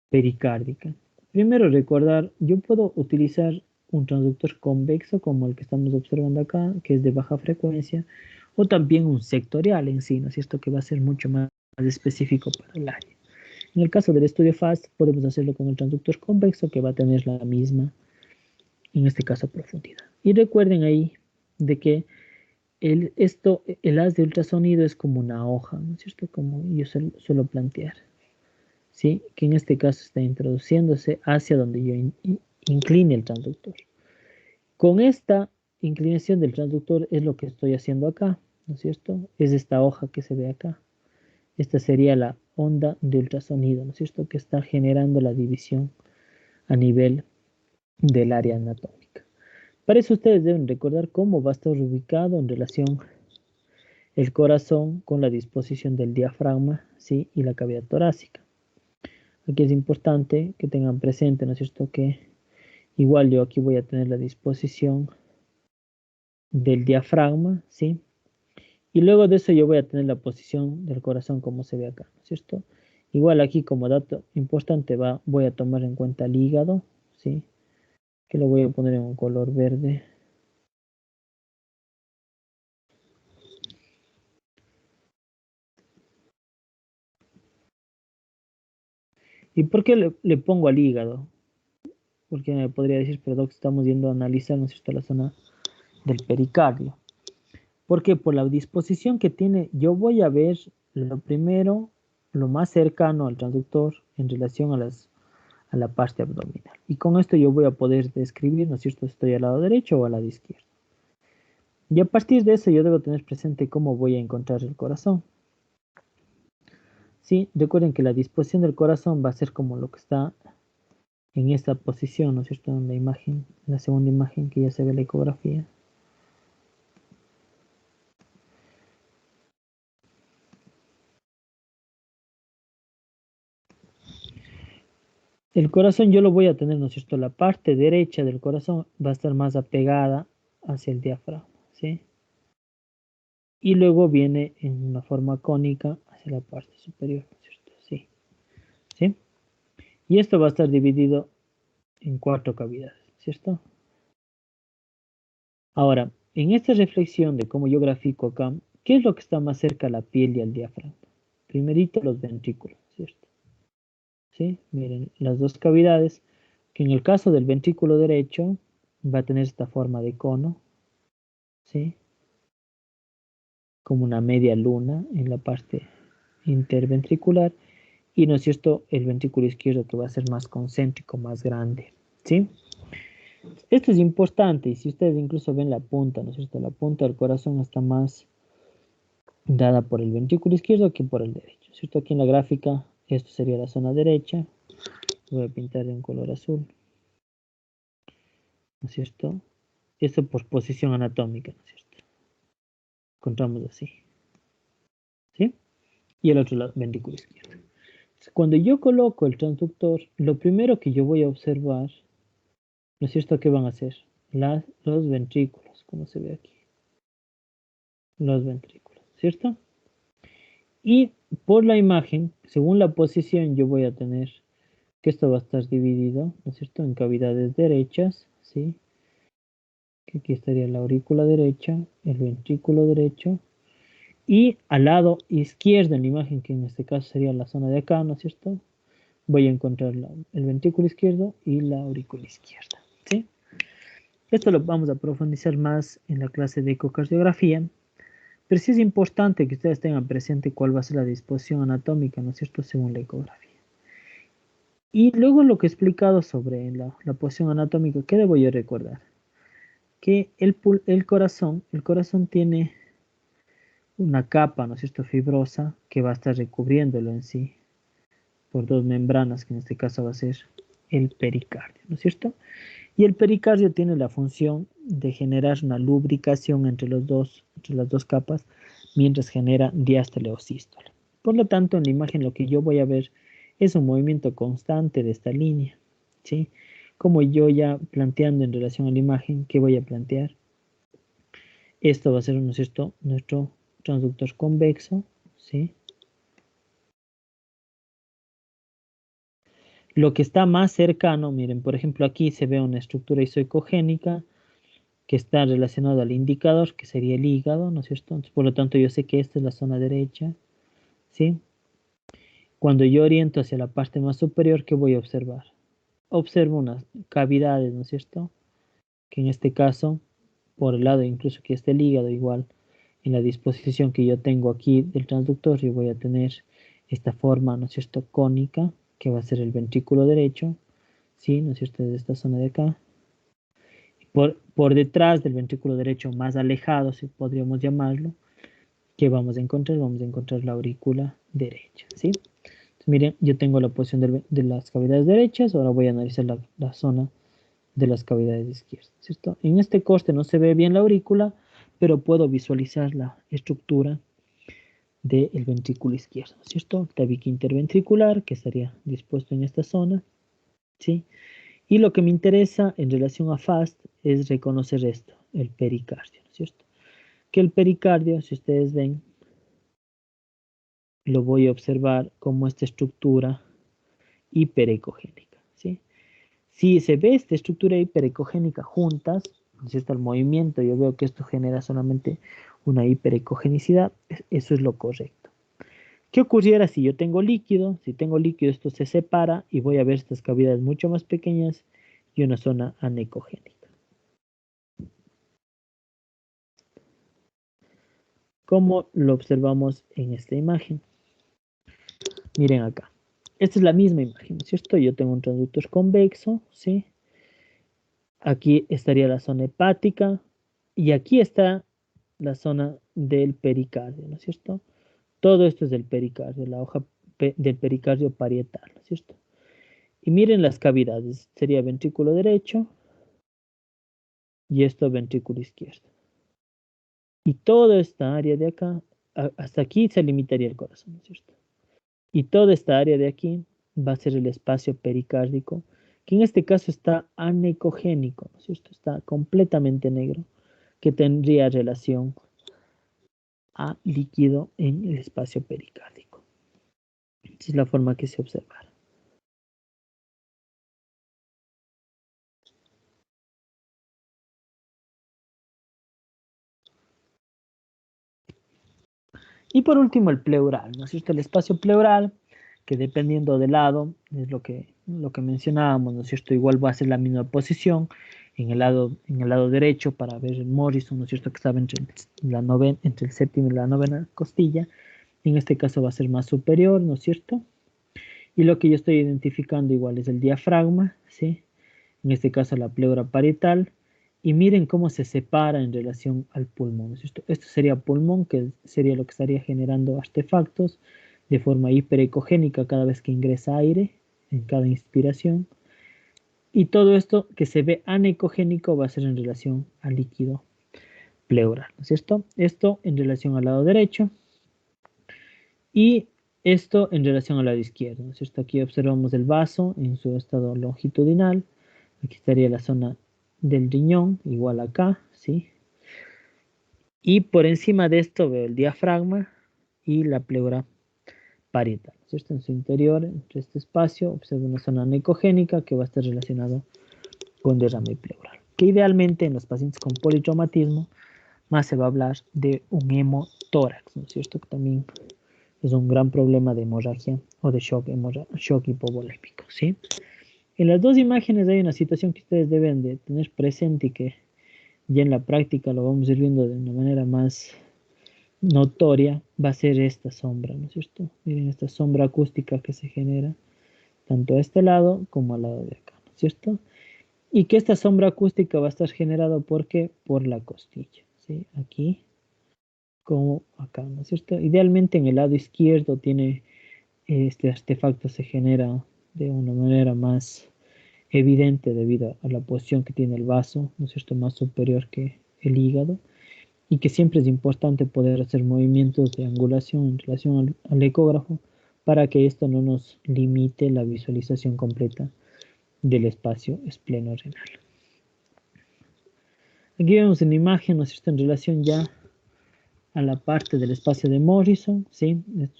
pericárdica? Primero recordar, yo puedo utilizar un transductor convexo como el que estamos observando acá, que es de baja frecuencia, o también un sectorial en sí, ¿no es cierto?, que va a ser mucho más específico para el área. En el caso del estudio FAST, podemos hacerlo con el transductor convexo, que va a tener la misma, en este caso, profundidad. Y recuerden ahí de que el haz de ultrasonido es como una hoja, ¿no es cierto?, como yo suelo plantear, ¿sí? Que en este caso está introduciéndose hacia donde yo incline el transductor. Con esta inclinación del transductor es lo que estoy haciendo acá, ¿no es cierto? Es esta hoja que se ve acá. Esta sería la onda de ultrasonido, ¿no es cierto?, que está generando la división a nivel del área anatómica. Para eso ustedes deben recordar cómo va a estar ubicado en relación el corazón con la disposición del diafragma, ¿sí?, y la cavidad torácica. Aquí es importante que tengan presente, ¿no es cierto?, que igual yo aquí voy a tener la disposición del diafragma, ¿sí? Y luego de eso yo voy a tener la posición del corazón como se ve acá, ¿no es cierto? Igual aquí como dato importante voy a tomar en cuenta el hígado, ¿sí? Que lo voy a poner en un color verde. ¿Y por qué le pongo al hígado? Porque me podría decir, pero Doc, estamos yendo a analizar, ¿no es cierto?, la zona del pericardio. Porque por la disposición que tiene, yo voy a ver lo primero, lo más cercano al transductor en relación a la parte abdominal. Y con esto yo voy a poder describir, ¿no es cierto?, estoy al lado derecho o al lado izquierdo. Y a partir de eso yo debo tener presente cómo voy a encontrar el corazón. Sí, recuerden que la disposición del corazón va a ser como lo que está en esta posición, ¿no es cierto?, en la imagen, en la segunda imagen que ya se ve la ecografía. El corazón yo lo voy a tener, ¿no es cierto?, la parte derecha del corazón va a estar más apegada hacia el diafragma, ¿sí? Y luego viene en una forma cónica hacia la parte superior, ¿no es cierto? Sí, ¿sí? Y esto va a estar dividido en 4 cavidades, ¿cierto? Ahora, en esta reflexión de cómo yo grafico acá, ¿qué es lo que está más cerca a la piel y al diafragma? Primerito los ventrículos, ¿cierto? ¿Sí? Miren, las dos cavidades, que en el caso del ventrículo derecho va a tener esta forma de cono, ¿sí? como una media luna en la parte interventricular, y, ¿no es cierto?, el ventrículo izquierdo que va a ser más concéntrico, más grande, ¿sí? Esto es importante, y si ustedes incluso ven la punta, ¿no es cierto?, la punta del corazón está más dada por el ventrículo izquierdo que por el derecho, ¿cierto? Aquí en la gráfica, esto sería la zona derecha. Voy a pintar en color azul, ¿no es cierto? Esto por posición anatómica, ¿no es cierto? Encontramos así, ¿sí? Y el otro lado, ventrículo izquierdo. Cuando yo coloco el transductor, lo primero que yo voy a observar, ¿no es cierto?, ¿qué van a hacer? Los ventrículos, como se ve aquí. Los ventrículos, ¿cierto? Y por la imagen, según la posición, yo voy a tener que esto va a estar dividido, ¿no es cierto?, en cavidades derechas, ¿sí? Que aquí estaría la aurícula derecha, el ventrículo derecho, y al lado izquierdo en la imagen, que en este caso sería la zona de acá, ¿no es cierto?, voy a encontrar el ventrículo izquierdo y la aurícula izquierda, ¿sí? Esto lo vamos a profundizar más en la clase de ecocardiografía, pero sí es importante que ustedes tengan presente cuál va a ser la disposición anatómica, ¿no es cierto?, según la ecografía. Y luego lo que he explicado sobre la posición anatómica, ¿qué debo yo recordar? Que el corazón tiene una capa, ¿no es cierto?, fibrosa, que va a estar recubriéndolo en sí por dos membranas, que en este caso va a ser el pericardio, ¿no es cierto? Y el pericardio tiene la función de generar una lubricación entre las dos capas, mientras genera diástole o sístole. Por lo tanto, en la imagen lo que yo voy a ver es un movimiento constante de esta línea, ¿sí? Como yo ya planteando en relación a la imagen, ¿qué voy a plantear? Esto va a ser, ¿no es cierto?, nuestro transductor convexo, ¿sí? Lo que está más cercano, miren, por ejemplo, aquí se ve una estructura isoecogénica que está relacionada al indicador, que sería el hígado, ¿no es cierto? Entonces, por lo tanto, yo sé que esta es la zona derecha, ¿sí? Cuando yo oriento hacia la parte más superior, ¿qué voy a observar? Observo unas cavidades, ¿no es cierto?, que en este caso, por el lado incluso que esté el hígado, igual en la disposición que yo tengo aquí del transductor, yo voy a tener esta forma, ¿no es cierto?, cónica, que va a ser el ventrículo derecho, ¿sí?, ¿no es cierto?, desde esta zona de acá. Por detrás del ventrículo derecho, más alejado, si podríamos llamarlo, ¿qué vamos a encontrar? Vamos a encontrar la aurícula derecha, ¿sí? Entonces, miren, yo tengo la posición de las cavidades derechas, ahora voy a analizar la zona de las cavidades izquierdas, ¿cierto? En este corte no se ve bien la aurícula, pero puedo visualizar la estructura del ventrículo izquierdo, ¿cierto? El tabique interventricular, que estaría dispuesto en esta zona, ¿sí? Y lo que me interesa en relación a FAST es reconocer esto, el pericardio, ¿cierto? Que el pericardio, si ustedes ven, lo voy a observar como esta estructura hiperecogénica, ¿sí? Si se ve esta estructura hiperecogénica juntas, si está el movimiento, yo veo que esto genera solamente una hiperecogenicidad, eso es lo correcto. ¿Qué ocurriera si yo tengo líquido? Si tengo líquido, esto se separa y voy a ver estas cavidades mucho más pequeñas y una zona anecogénica. Como lo observamos en esta imagen. Miren acá. Esta es la misma imagen, ¿cierto? Yo tengo un transductor convexo, ¿sí? Aquí estaría la zona hepática y aquí está la zona del pericardio, ¿no es cierto? Todo esto es del pericardio, la hoja del pericardio parietal, ¿no es cierto? Y miren las cavidades, sería ventrículo derecho y esto ventrículo izquierdo. Y toda esta área de acá, hasta aquí se limitaría el corazón, ¿no es cierto? Y toda esta área de aquí va a ser el espacio pericárdico, que en este caso está anecogénico, ¿no es cierto? Está completamente negro, que tendría relación a líquido en el espacio pericárdico. Esa es la forma que se observa. Y por último el pleural, ¿no es cierto? El espacio pleural, que dependiendo del lado, es lo que mencionábamos, ¿no es cierto? Igual va a ser la misma posición en el lado derecho para ver el Morrison, ¿no es cierto?, que estaba entre el séptimo y la novena costilla. En este caso va a ser más superior, ¿no es cierto? Y lo que yo estoy identificando igual es el diafragma, ¿sí? En este caso la pleura parietal. Y miren cómo se separa en relación al pulmón, ¿no es cierto? Esto sería pulmón, que sería lo que estaría generando artefactos de forma hiperecogénica cada vez que ingresa aire, en cada inspiración. Y todo esto que se ve anecogénico va a ser en relación al líquido pleural, ¿no es cierto? Esto en relación al lado derecho y esto en relación al lado izquierdo, ¿no es cierto? Aquí observamos el vaso en su estado longitudinal. Aquí estaría la zona del riñón, igual acá, ¿sí? Y por encima de esto veo el diafragma y la pleura parietal, ¿no es cierto? En su interior, entre este espacio, observo una zona anecogénica que va a estar relacionado con derrame pleural. Que idealmente en los pacientes con politraumatismo más se va a hablar de un hemotórax, ¿no es cierto? Que también es un gran problema de hemorragia o de shock hipovolémico, ¿sí? En las dos imágenes hay una situación que ustedes deben de tener presente y que ya en la práctica lo vamos a ir viendo de una manera más notoria, va a ser esta sombra, ¿no es cierto? Miren esta sombra acústica que se genera tanto a este lado como al lado de acá, ¿no es cierto? Y que esta sombra acústica va a estar generada por la costilla, ¿sí? Aquí como acá, ¿no es cierto? Idealmente en el lado izquierdo tiene este artefacto se genera de una manera más evidente debido a la posición que tiene el vaso, ¿no es cierto?, más superior que el hígado, y que siempre es importante poder hacer movimientos de angulación en relación al ecógrafo para que esto no nos limite la visualización completa del espacio espleno-renal. Aquí vemos una imagen, ¿no es cierto?, en relación ya a la parte del espacio de Morrison, ¿sí? Es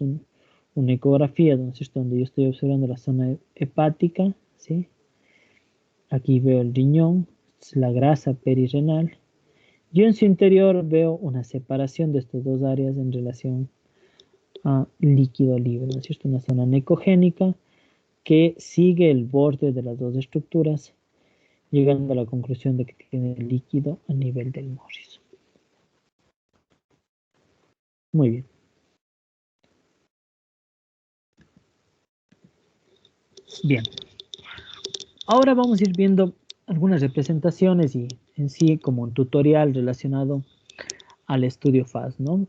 una ecografía, ¿no es cierto?, donde yo estoy observando la zona hepática, ¿sí? Aquí veo el riñón, la grasa perirrenal. Yo en su interior veo una separación de estas dos áreas en relación a líquido libre, ¿no es cierto? Una zona necogénica que sigue el borde de las dos estructuras, llegando a la conclusión de que tiene líquido a nivel del Morrison. Muy bien. Bien. Ahora vamos a ir viendo algunas representaciones y en sí como un tutorial relacionado al estudio FAS, ¿no?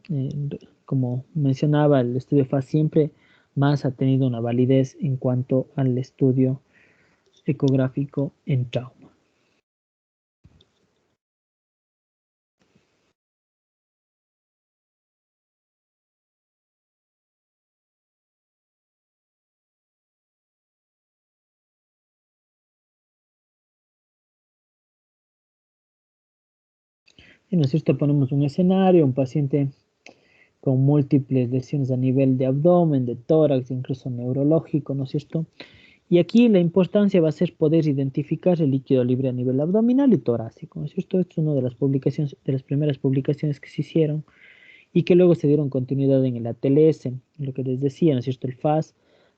Como mencionaba, el estudio FAS siempre más ha tenido una validez en cuanto al estudio ecográfico en trauma. ¿No es cierto? Ponemos un escenario, un paciente con múltiples lesiones a nivel de abdomen, de tórax, incluso neurológico, ¿no es cierto? Y aquí la importancia va a ser poder identificar el líquido libre a nivel abdominal y torácico, ¿no es cierto? Esto es una de las publicaciones, de las primeras publicaciones que se hicieron y que luego se dieron continuidad en el ATLS, lo que les decía, ¿no es cierto? El FAS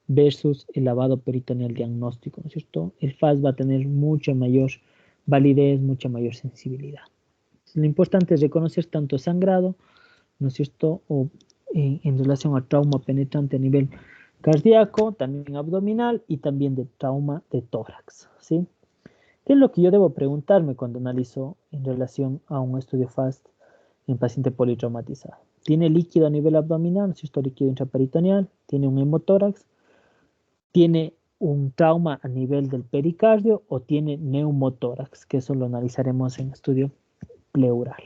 versus el lavado peritoneal diagnóstico, ¿no es cierto? El FAS va a tener mucha mayor validez, mucha mayor sensibilidad. Lo importante es reconocer tanto sangrado, ¿no es cierto?, o en relación al trauma penetrante a nivel cardíaco, también abdominal y también de trauma de tórax, ¿sí? ¿Qué es lo que yo debo preguntarme cuando analizo en relación a un estudio FAST en paciente politraumatizado? ¿Tiene líquido a nivel abdominal, ¿no es cierto?, líquido intraperitoneal? ¿Tiene un hemotórax? ¿Tiene un trauma a nivel del pericardio o tiene neumotórax? Que eso lo analizaremos en estudio pleural.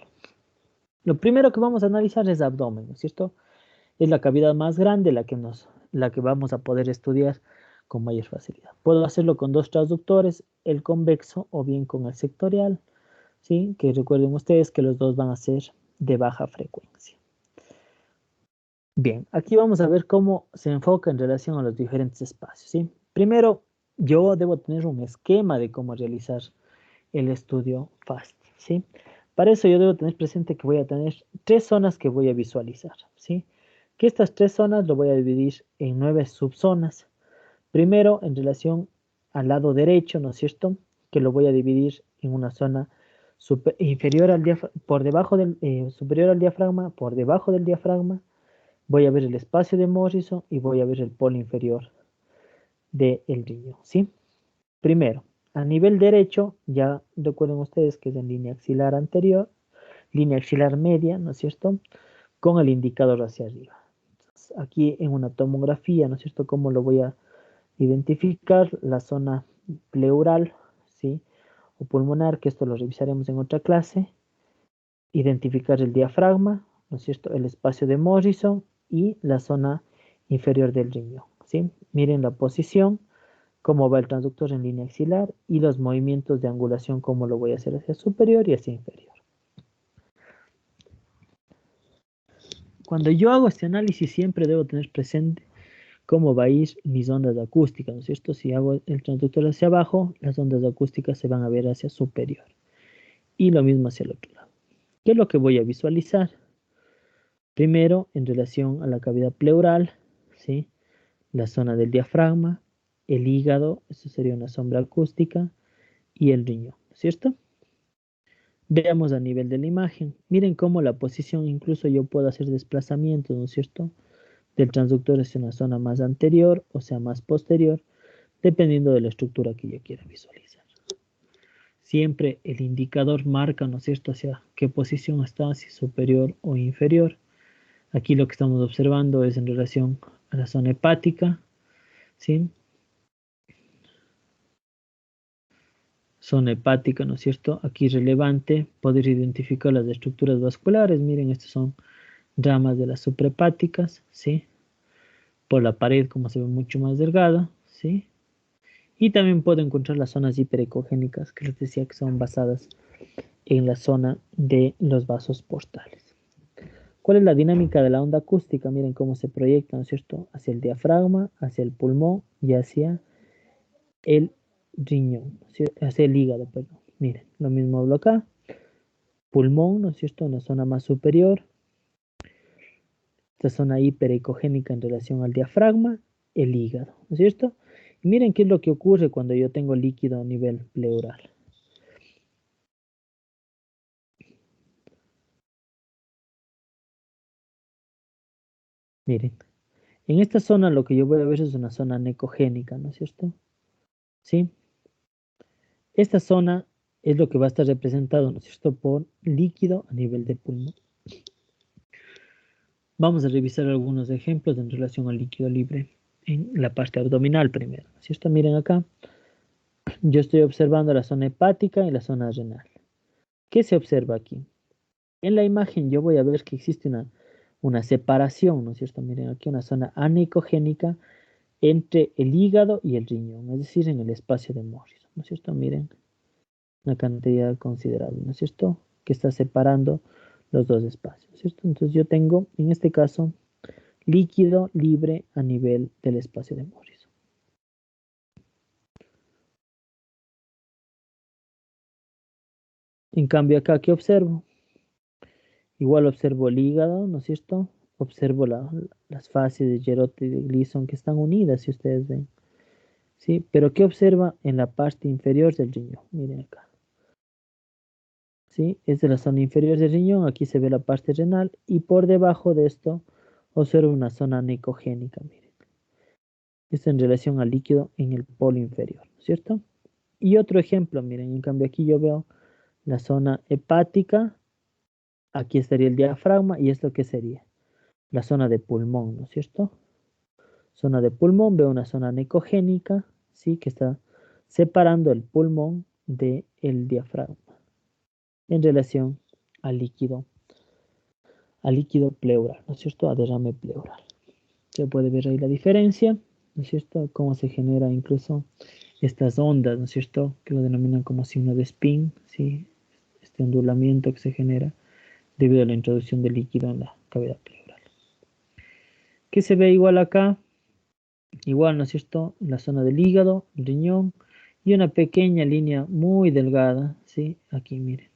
Lo primero que vamos a analizar es abdomen, ¿no es cierto? Es la cavidad más grande la que vamos a poder estudiar con mayor facilidad. Puedo hacerlo con dos transductores, el convexo o bien con el sectorial, ¿sí? Que recuerden ustedes que los dos van a ser de baja frecuencia. Bien, aquí vamos a ver cómo se enfoca en relación a los diferentes espacios, ¿sí? Primero, yo debo tener un esquema de cómo realizar el estudio FAST, ¿sí? Para eso yo debo tener presente que voy a tener 3 zonas que voy a visualizar, ¿sí? Que estas 3 zonas lo voy a dividir en 9 subzonas. Primero, en relación al lado derecho, ¿no es cierto? Que lo voy a dividir en una zona inferior al por debajo del, superior al diafragma, por debajo del diafragma, voy a ver el espacio de Morrison y voy a ver el polo inferior del riñón, ¿sí? Primero, a nivel derecho, ya recuerden ustedes que es en línea axilar anterior, línea axilar media, ¿no es cierto? Con el indicador hacia arriba. Entonces, aquí en una tomografía, ¿no es cierto? ¿Cómo lo voy a identificar? La zona pleural, ¿sí? O pulmonar, que esto lo revisaremos en otra clase. Identificar el diafragma, ¿no es cierto? El espacio de Morrison y la zona inferior del riñón, ¿sí? Miren la posición, cómo va el transductor en línea axilar y los movimientos de angulación, cómo lo voy a hacer hacia superior y hacia inferior. Cuando yo hago este análisis siempre debo tener presente cómo va a ir mis ondas acústicas, ¿no es cierto? Si hago el transductor hacia abajo, las ondas acústicas se van a ver hacia superior. Y lo mismo hacia el otro lado. ¿Qué es lo que voy a visualizar? Primero, en relación a la cavidad pleural, ¿sí? La zona del diafragma, el hígado, eso sería una sombra acústica, y el riñón, ¿cierto? Veamos a nivel de la imagen. Miren cómo la posición, incluso yo puedo hacer desplazamientos, ¿no es cierto? Del transductor hacia una zona más anterior, o sea, más posterior, dependiendo de la estructura que yo quiera visualizar. Siempre el indicador marca, ¿no es cierto?, hacia qué posición está, si superior o inferior. Aquí lo que estamos observando es en relación a la zona hepática, ¿sí? Zona hepática, ¿no es cierto? Aquí es relevante poder identificar las estructuras vasculares. Miren, estas son ramas de las suprahepáticas, ¿sí? Por la pared, como se ve, mucho más delgada, ¿sí? Y también puedo encontrar las zonas hiperecogénicas, que les decía que son basadas en la zona de los vasos portales. ¿Cuál es la dinámica de la onda acústica? Miren cómo se proyecta, ¿no es cierto? Hacia el diafragma, hacia el pulmón y hacia el riñón, hacia el hígado, perdón. Miren, lo mismo hablo acá. Pulmón, ¿no es cierto? En la zona más superior. Esta zona hiperecogénica en relación al diafragma, el hígado, ¿no es cierto? Y miren qué es lo que ocurre cuando yo tengo líquido a nivel pleural. Miren, en esta zona lo que yo voy a ver es una zona necogénica, ¿no es cierto? ¿Sí? Esta zona es lo que va a estar representado, ¿no es cierto?, por líquido a nivel de pulmón. Vamos a revisar algunos ejemplos en relación al líquido libre en la parte abdominal primero, ¿no es cierto? Miren acá, yo estoy observando la zona hepática y la zona renal. ¿Qué se observa aquí? En la imagen yo voy a ver que existe una separación, ¿no es cierto? Miren aquí una zona anicogénica entre el hígado y el riñón, es decir, en el espacio de Morrison, ¿no es cierto? Miren, una cantidad considerable, ¿no es cierto?, que está separando los dos espacios, ¿cierto? Entonces yo tengo, en este caso, líquido libre a nivel del espacio de Morrison. En cambio acá, ¿qué observo? Igual observo el hígado, ¿no es cierto? Observo las fases de Gerot y de Gleason que están unidas, si ustedes ven. ¿Sí? Pero ¿qué observa en la parte inferior del riñón? Miren acá. ¿Sí? Es de la zona inferior del riñón, aquí se ve la parte renal y por debajo de esto observo una zona necogénica, miren. Esto en relación al líquido en el polo inferior, ¿cierto? Y otro ejemplo, miren, en cambio aquí yo veo la zona hepática, aquí estaría el diafragma y esto ¿qué sería? La zona de pulmón, ¿no es cierto? Zona de pulmón, veo una zona necogénica, ¿sí? Que está separando el pulmón del diafragma en relación al líquido pleural, ¿no es cierto? A derrame pleural. Se puede ver ahí la diferencia, ¿no es cierto? Cómo se genera incluso estas ondas, ¿no es cierto? Que lo denominan como signo de spin, ¿sí? Este ondulamiento que se genera debido a la introducción de líquido en la cavidad pleural. ¿Qué se ve igual acá? Igual, ¿no es cierto? La zona del hígado, el riñón y una pequeña línea muy delgada, ¿sí? Aquí miren.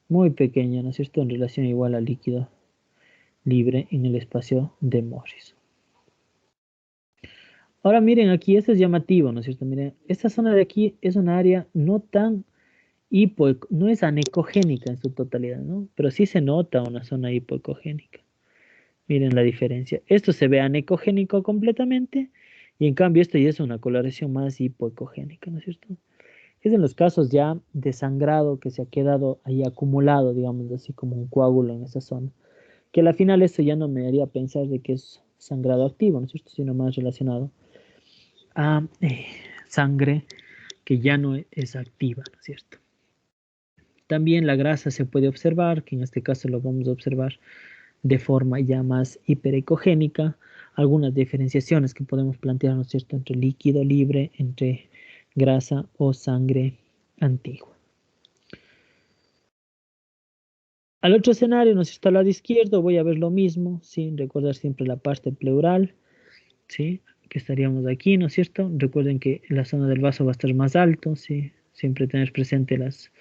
Muy pequeña, ¿no es cierto? En relación igual al líquido libre en el espacio de Morrison. Ahora miren aquí, esto es llamativo, ¿no es cierto? Miren, esta zona de aquí es una área no tan no es anecogénica en su totalidad, ¿no? Pero sí se nota una zona hipoecogénica. Miren la diferencia. Esto se ve anecogénico completamente y en cambio esto ya es una coloración más hipoecogénica, ¿no es cierto? Es en los casos ya de sangrado que se ha quedado ahí acumulado, digamos así como un coágulo en esa zona. Que al final esto ya no me haría pensar de que es sangrado activo, ¿no es cierto? Sino más relacionado a sangre que ya no es activa, ¿no es cierto? También la grasa se puede observar, que en este caso lo vamos a observar de forma ya más hiperecogénica, algunas diferenciaciones que podemos plantear, ¿no es cierto?, entre líquido libre, entre grasa o sangre antigua. Al otro escenario, ¿no es cierto?, al lado izquierdo voy a ver lo mismo, ¿sí? Recordar siempre la parte pleural, ¿sí? Que estaríamos aquí, ¿no es cierto? Recuerden que la zona del vaso va a estar más alto, ¿sí? Siempre tener presente las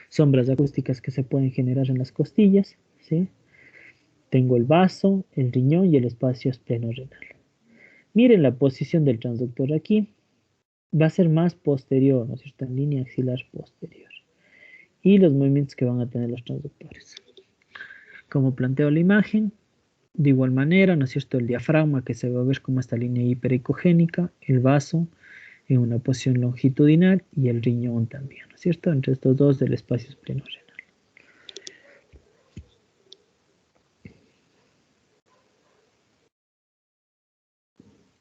sombras acústicas que se pueden generar en las costillas, ¿sí? Tengo el vaso, el riñón y el espacio espleno-renal. Miren la posición del transductor aquí. Va a ser más posterior, ¿no es cierto? En línea axilar posterior. Y los movimientos que van a tener los transductores. Como planteo la imagen, de igual manera, ¿no es cierto? El diafragma que se va a ver como esta línea hiperecogénica, el vaso en una posición longitudinal y el riñón también, ¿no es cierto? Entre estos dos del espacio espleno-renal.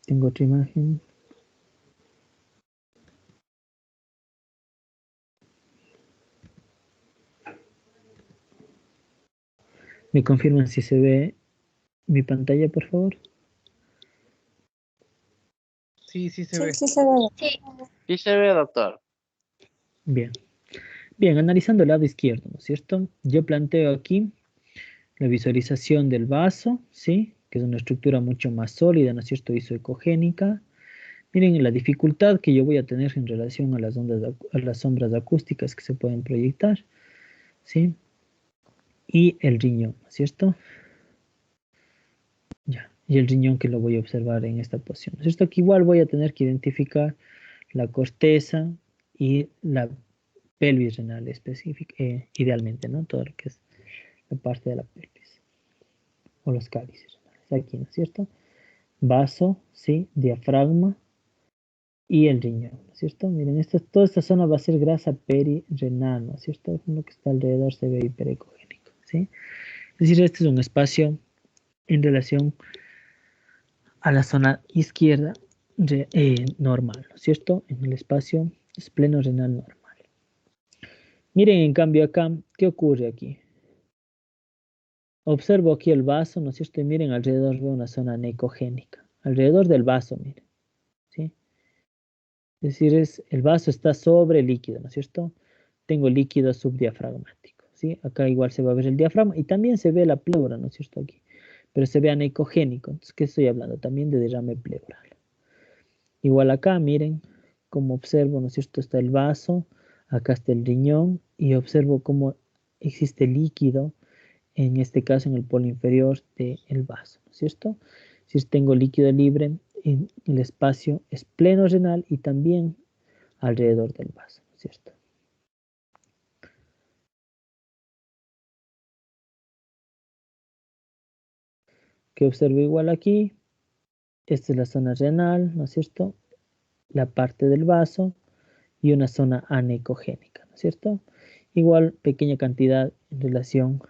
Tengo otra imagen. ¿Me confirman si se ve mi pantalla, por favor? Sí, sí se ve. Sí se ve. Sí se ve, doctor. Bien. Bien, analizando el lado izquierdo, ¿no es cierto? Yo planteo aquí la visualización del vaso, ¿sí? Que es una estructura mucho más sólida, ¿no es cierto? Isoecogénica. Miren la dificultad que yo voy a tener en relación a las a las sombras acústicas que se pueden proyectar, ¿sí? Y el riñón, ¿no es cierto? Ya, y el riñón que lo voy a observar en esta posición, ¿no es cierto? Que igual voy a tener que identificar la corteza y la pelvis renal específica, idealmente, ¿no? Todo lo que es la parte de la pelvis o los cálices renales, aquí, ¿no es cierto? Vaso, ¿sí? Diafragma y el riñón, ¿no es cierto? Miren, toda esta zona va a ser grasa perirenal, ¿no es cierto? Lo que está alrededor se ve hiperecogénico, ¿sí? Es decir, este es un espacio en relación a la zona izquierda normal, ¿no es cierto? En el espacio espleno-renal normal. Miren, en cambio acá, ¿qué ocurre aquí? Observo aquí el vaso, ¿no es cierto? Y miren, alrededor veo una zona anecogénica. Alrededor del vaso, miren, ¿sí? Es decir, el vaso está sobre el líquido, ¿no es cierto? Tengo líquido subdiafragmático, ¿sí? Acá igual se va a ver el diafragma y también se ve la pleura, ¿no es cierto? Aquí, pero se ve anecogénico. Entonces, ¿qué estoy hablando? También de derrame pleural. Igual acá, miren, como observo, ¿no es cierto? Está el vaso, acá está el riñón y observo cómo existe líquido, en este caso en el polo inferior del vaso, ¿no es cierto? Si tengo líquido libre en el espacio espleno-renal y también alrededor del vaso, ¿no es cierto? Que observo igual aquí, esta es la zona renal, ¿no es cierto? La parte del vaso y una zona anecogénica, ¿no es cierto? Igual pequeña cantidad en relación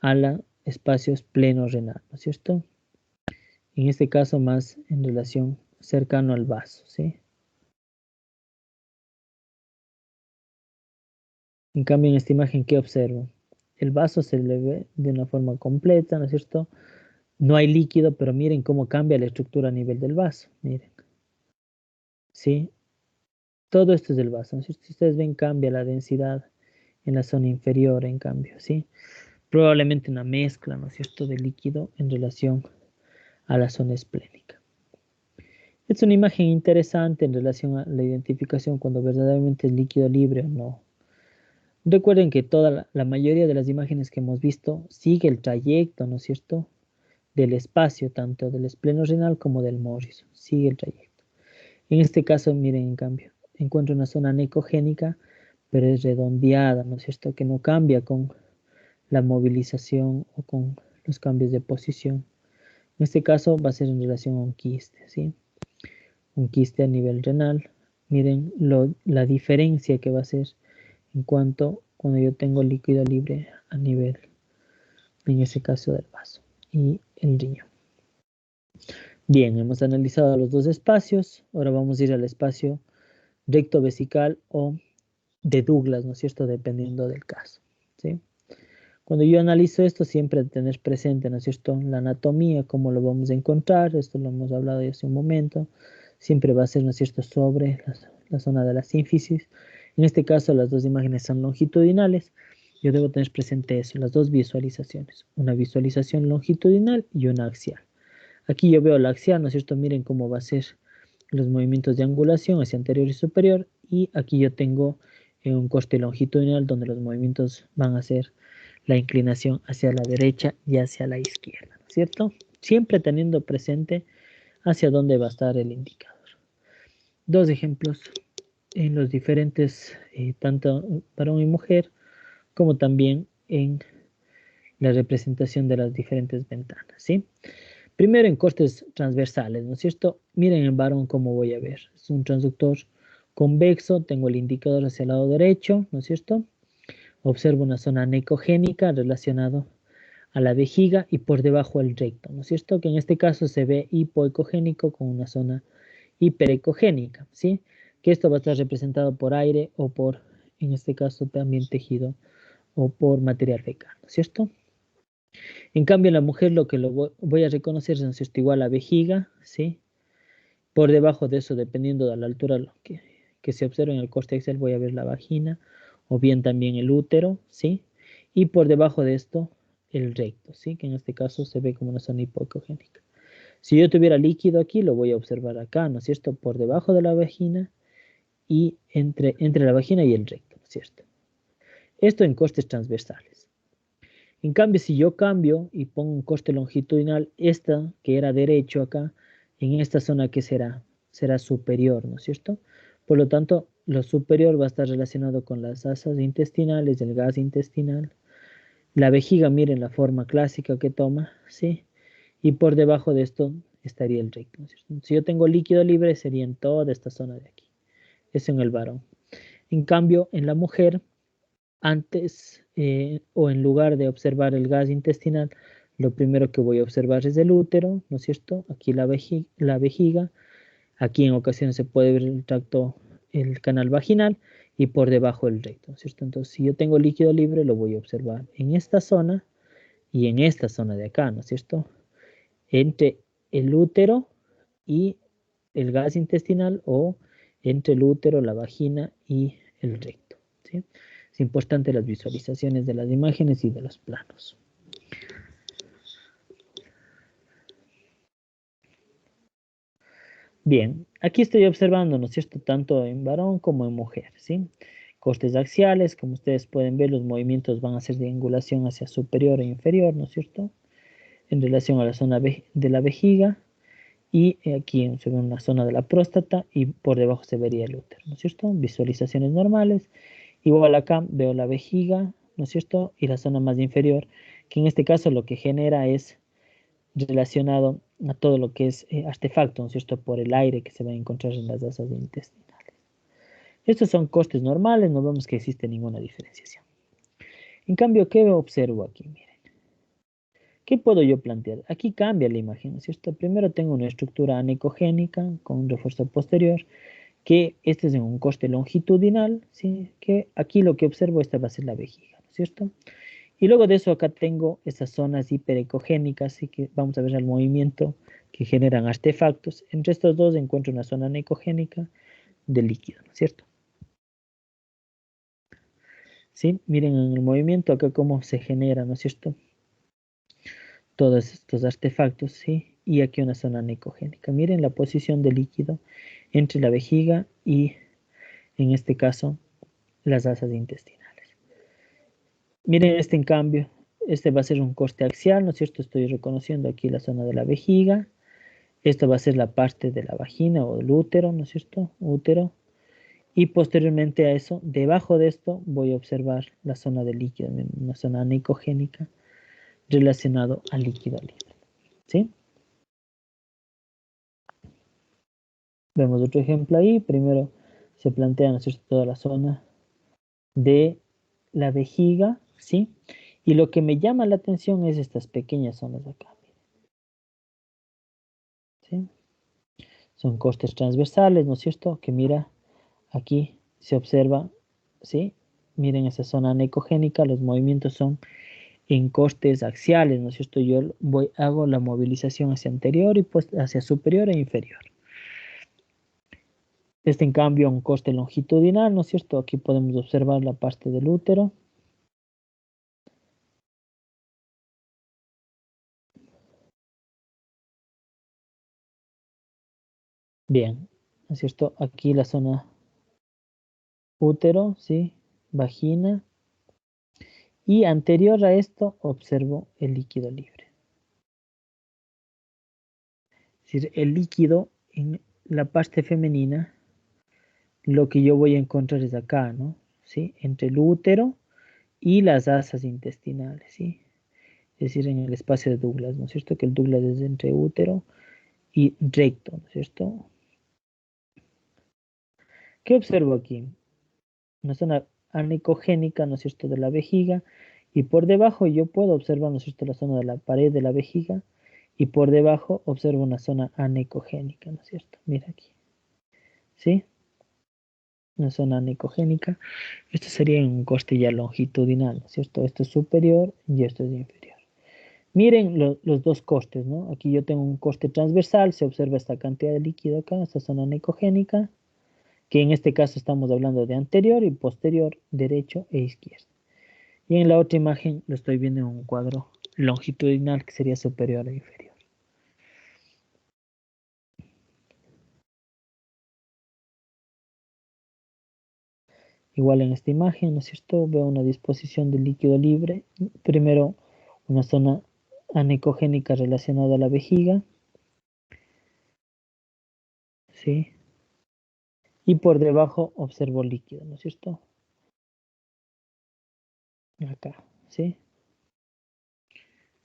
a la espacio espleno-renal, ¿no es cierto? En este caso más en relación cercano al vaso, ¿sí? En cambio, en esta imagen, ¿qué observo? El vaso se le ve de una forma completa, ¿no es cierto? No hay líquido, pero miren cómo cambia la estructura a nivel del vaso, miren. ¿Sí? Todo esto es del vaso, ¿no es cierto? Si ustedes ven, cambia la densidad en la zona inferior, en cambio, ¿sí? Probablemente una mezcla, ¿no es cierto?, de líquido en relación a la zona esplénica. Es una imagen interesante en relación a la identificación cuando verdaderamente es líquido libre o no. Recuerden que toda la mayoría de las imágenes que hemos visto sigue el trayecto, ¿no es cierto?, del espacio, tanto del espleno renal como del Morrison. Sigue el trayecto. En este caso, miren, en cambio, encuentro una zona anecogénica, pero es redondeada, ¿no es cierto? Que no cambia con la movilización o con los cambios de posición. En este caso va a ser en relación a un quiste, ¿sí? Un quiste a nivel renal. Miren la diferencia que va a ser en cuanto cuando yo tengo líquido libre a nivel, en ese caso del vaso y el riñón. Bien, hemos analizado los dos espacios. Ahora vamos a ir al espacio recto vesical o de Douglas, ¿no es cierto? Dependiendo del caso, ¿sí? Cuando yo analizo esto, siempre tener presente, ¿no es cierto? La anatomía, cómo lo vamos a encontrar, esto lo hemos hablado ya hace un momento. Siempre va a ser, ¿no es cierto?, sobre la zona de la sínfisis. En este caso, las dos imágenes son longitudinales. Yo debo tener presente eso, las dos visualizaciones. Una visualización longitudinal y una axial. Aquí yo veo la axial, ¿no es cierto? Miren cómo va a ser los movimientos de angulación hacia anterior y superior. Y aquí yo tengo un corte longitudinal donde los movimientos van a ser la inclinación hacia la derecha y hacia la izquierda, ¿no es cierto? Siempre teniendo presente hacia dónde va a estar el indicador. Dos ejemplos en los diferentes, tanto varón y mujer, como también en la representación de las diferentes ventanas, ¿sí? Primero en cortes transversales, ¿no es cierto? Miren en varón cómo voy a ver. Es un transductor convexo, tengo el indicador hacia el lado derecho, ¿no es cierto? Observo una zona anecogénica relacionada a la vejiga y por debajo el recto, ¿no es cierto? Que en este caso se ve hipoecogénico con una zona hiperecogénica, ¿sí? Que esto va a estar representado por aire o por, en este caso también tejido o por material fecal, ¿no es cierto? En cambio en la mujer lo que voy a reconocer es, ¿no es cierto?, igual a vejiga, ¿sí? Por debajo de eso, dependiendo de la altura que se observa en el corte axial, voy a ver la vagina o bien también el útero, ¿sí? Y por debajo de esto, el recto, ¿sí? Que en este caso se ve como una zona hipoecogénica. Si yo tuviera líquido aquí, lo voy a observar acá, ¿no es cierto? Por debajo de la vagina y entre la vagina y el recto, ¿no es cierto? Esto en costes transversales. En cambio, si yo cambio y pongo un coste longitudinal, esta que era derecho acá, en esta zona que será superior, ¿no es cierto? Por lo tanto, lo superior va a estar relacionado con las asas intestinales, el gas intestinal. La vejiga, miren la forma clásica que toma, ¿sí? Y por debajo de esto estaría el recto, ¿no es cierto? Si yo tengo líquido libre, sería en toda esta zona de aquí. Eso en el varón. En cambio, en la mujer, antes o en lugar de observar el gas intestinal, lo primero que voy a observar es el útero, ¿no es cierto? Aquí la vejiga, aquí en ocasiones se puede ver el tracto, el canal vaginal y por debajo el recto, ¿no es cierto? Entonces, si yo tengo líquido libre, lo voy a observar en esta zona y en esta zona de acá, ¿no es cierto? Entre el útero y el gas intestinal o entre el útero, la vagina y el recto, ¿sí? Es importante las visualizaciones de las imágenes y de los planos. Bien, aquí estoy observando, ¿no es cierto?, tanto en varón como en mujer, ¿sí? Cortes axiales, como ustedes pueden ver, los movimientos van a ser de angulación hacia superior e inferior, ¿no es cierto?, en relación a la zona de la vejiga, y aquí se ve una zona de la próstata y por debajo se vería el útero, ¿no es cierto? Visualizaciones normales. Igual acá veo la vejiga, ¿no es cierto? Y la zona más inferior, que en este caso lo que genera es relacionado a todo lo que es artefacto, ¿no es cierto? Por el aire que se va a encontrar en las asas intestinales. Estos son costes normales, no vemos que existe ninguna diferenciación. En cambio, ¿qué observo aquí? Miren. ¿Qué puedo yo plantear? Aquí cambia la imagen, ¿no es cierto? Primero tengo una estructura anecogénica con un refuerzo posterior, que este es en un coste longitudinal, ¿sí? Que aquí lo que observo, esta va a ser la vejiga, ¿no es cierto? Y luego de eso acá tengo estas zonas hiperecogénicas, así que vamos a ver el movimiento que generan artefactos. Entre estos dos encuentro una zona anecogénica de líquido, ¿no es cierto? ¿Sí? Miren en el movimiento acá cómo se genera, ¿no es cierto?, todos estos artefactos, ¿sí? Y aquí una zona anecogénica. Miren la posición del líquido entre la vejiga y, en este caso, las asas intestinales. Miren este en cambio, este va a ser un corte axial, ¿no es cierto? Estoy reconociendo aquí la zona de la vejiga. Esto va a ser la parte de la vagina o del útero, ¿no es cierto? Útero. Y posteriormente a eso, debajo de esto, voy a observar la zona de líquido, una zona aneicogénica relacionado al líquido libre. ¿Sí? Vemos otro ejemplo ahí. Primero se plantea, ¿no es cierto?, toda la zona de la vejiga, ¿sí? Y lo que me llama la atención es estas pequeñas zonas de acá. ¿Sí? Son costes transversales, ¿no es cierto? Que mira, aquí se observa, ¿sí? Miren esa zona aneicogénica, los movimientos son en costes axiales, ¿no es cierto? Yo hago la movilización hacia anterior y pues hacia superior e inferior. En cambio, un coste longitudinal, ¿no es cierto? Aquí podemos observar la parte del útero. Bien, ¿no es cierto? Aquí la zona útero, ¿sí? Vagina. Y anterior a esto observo el líquido libre. Es decir, el líquido en la parte femenina, lo que yo voy a encontrar es acá, ¿no? ¿Sí? Entre el útero y las asas intestinales, ¿sí? Es decir, en el espacio de Douglas, ¿no es cierto? Que el Douglas es entre útero y recto, ¿no es cierto? ¿Qué observo aquí? Una zona aneicogénica, ¿no es cierto?, de la vejiga, y por debajo yo puedo observar, ¿no es cierto?, la zona de la pared de la vejiga, y por debajo observo una zona aneicogénica, ¿no es cierto? Mira aquí, ¿sí? Una zona aneicogénica. Esto sería un coste ya longitudinal, ¿no es cierto? Esto es superior y esto es inferior. Miren los dos costes, ¿no? Aquí yo tengo un coste transversal, se observa esta cantidad de líquido acá, esta zona aneicogénica, que en este caso estamos hablando de anterior y posterior, derecho e izquierdo. Y en la otra imagen lo estoy viendo en un cuadro longitudinal que sería superior e inferior. Igual en esta imagen, ¿no es cierto? Veo una disposición del líquido libre. Primero, una zona aneicogénica relacionada a la vejiga. ¿Sí? Y por debajo observo líquido, ¿no es cierto? Acá, ¿sí?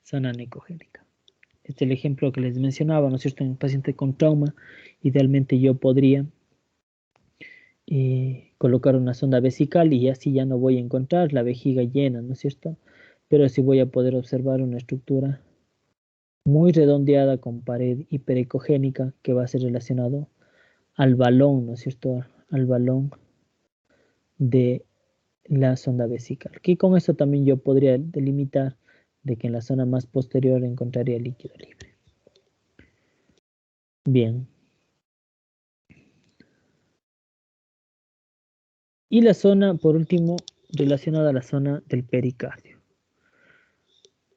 Zona aneicogénica. Este es el ejemplo que les mencionaba, ¿no es cierto? En un paciente con trauma, idealmente yo podría colocar una sonda vesical y así ya no voy a encontrar la vejiga llena, ¿no es cierto? Pero sí voy a poder observar una estructura muy redondeada con pared hiperecogénica que va a ser relacionado al balón, ¿no es cierto? Al balón de la sonda vesical. Que con eso también yo podría delimitar de que en la zona más posterior encontraría líquido libre. Bien. Y la zona, por último, relacionada a la zona del pericardio.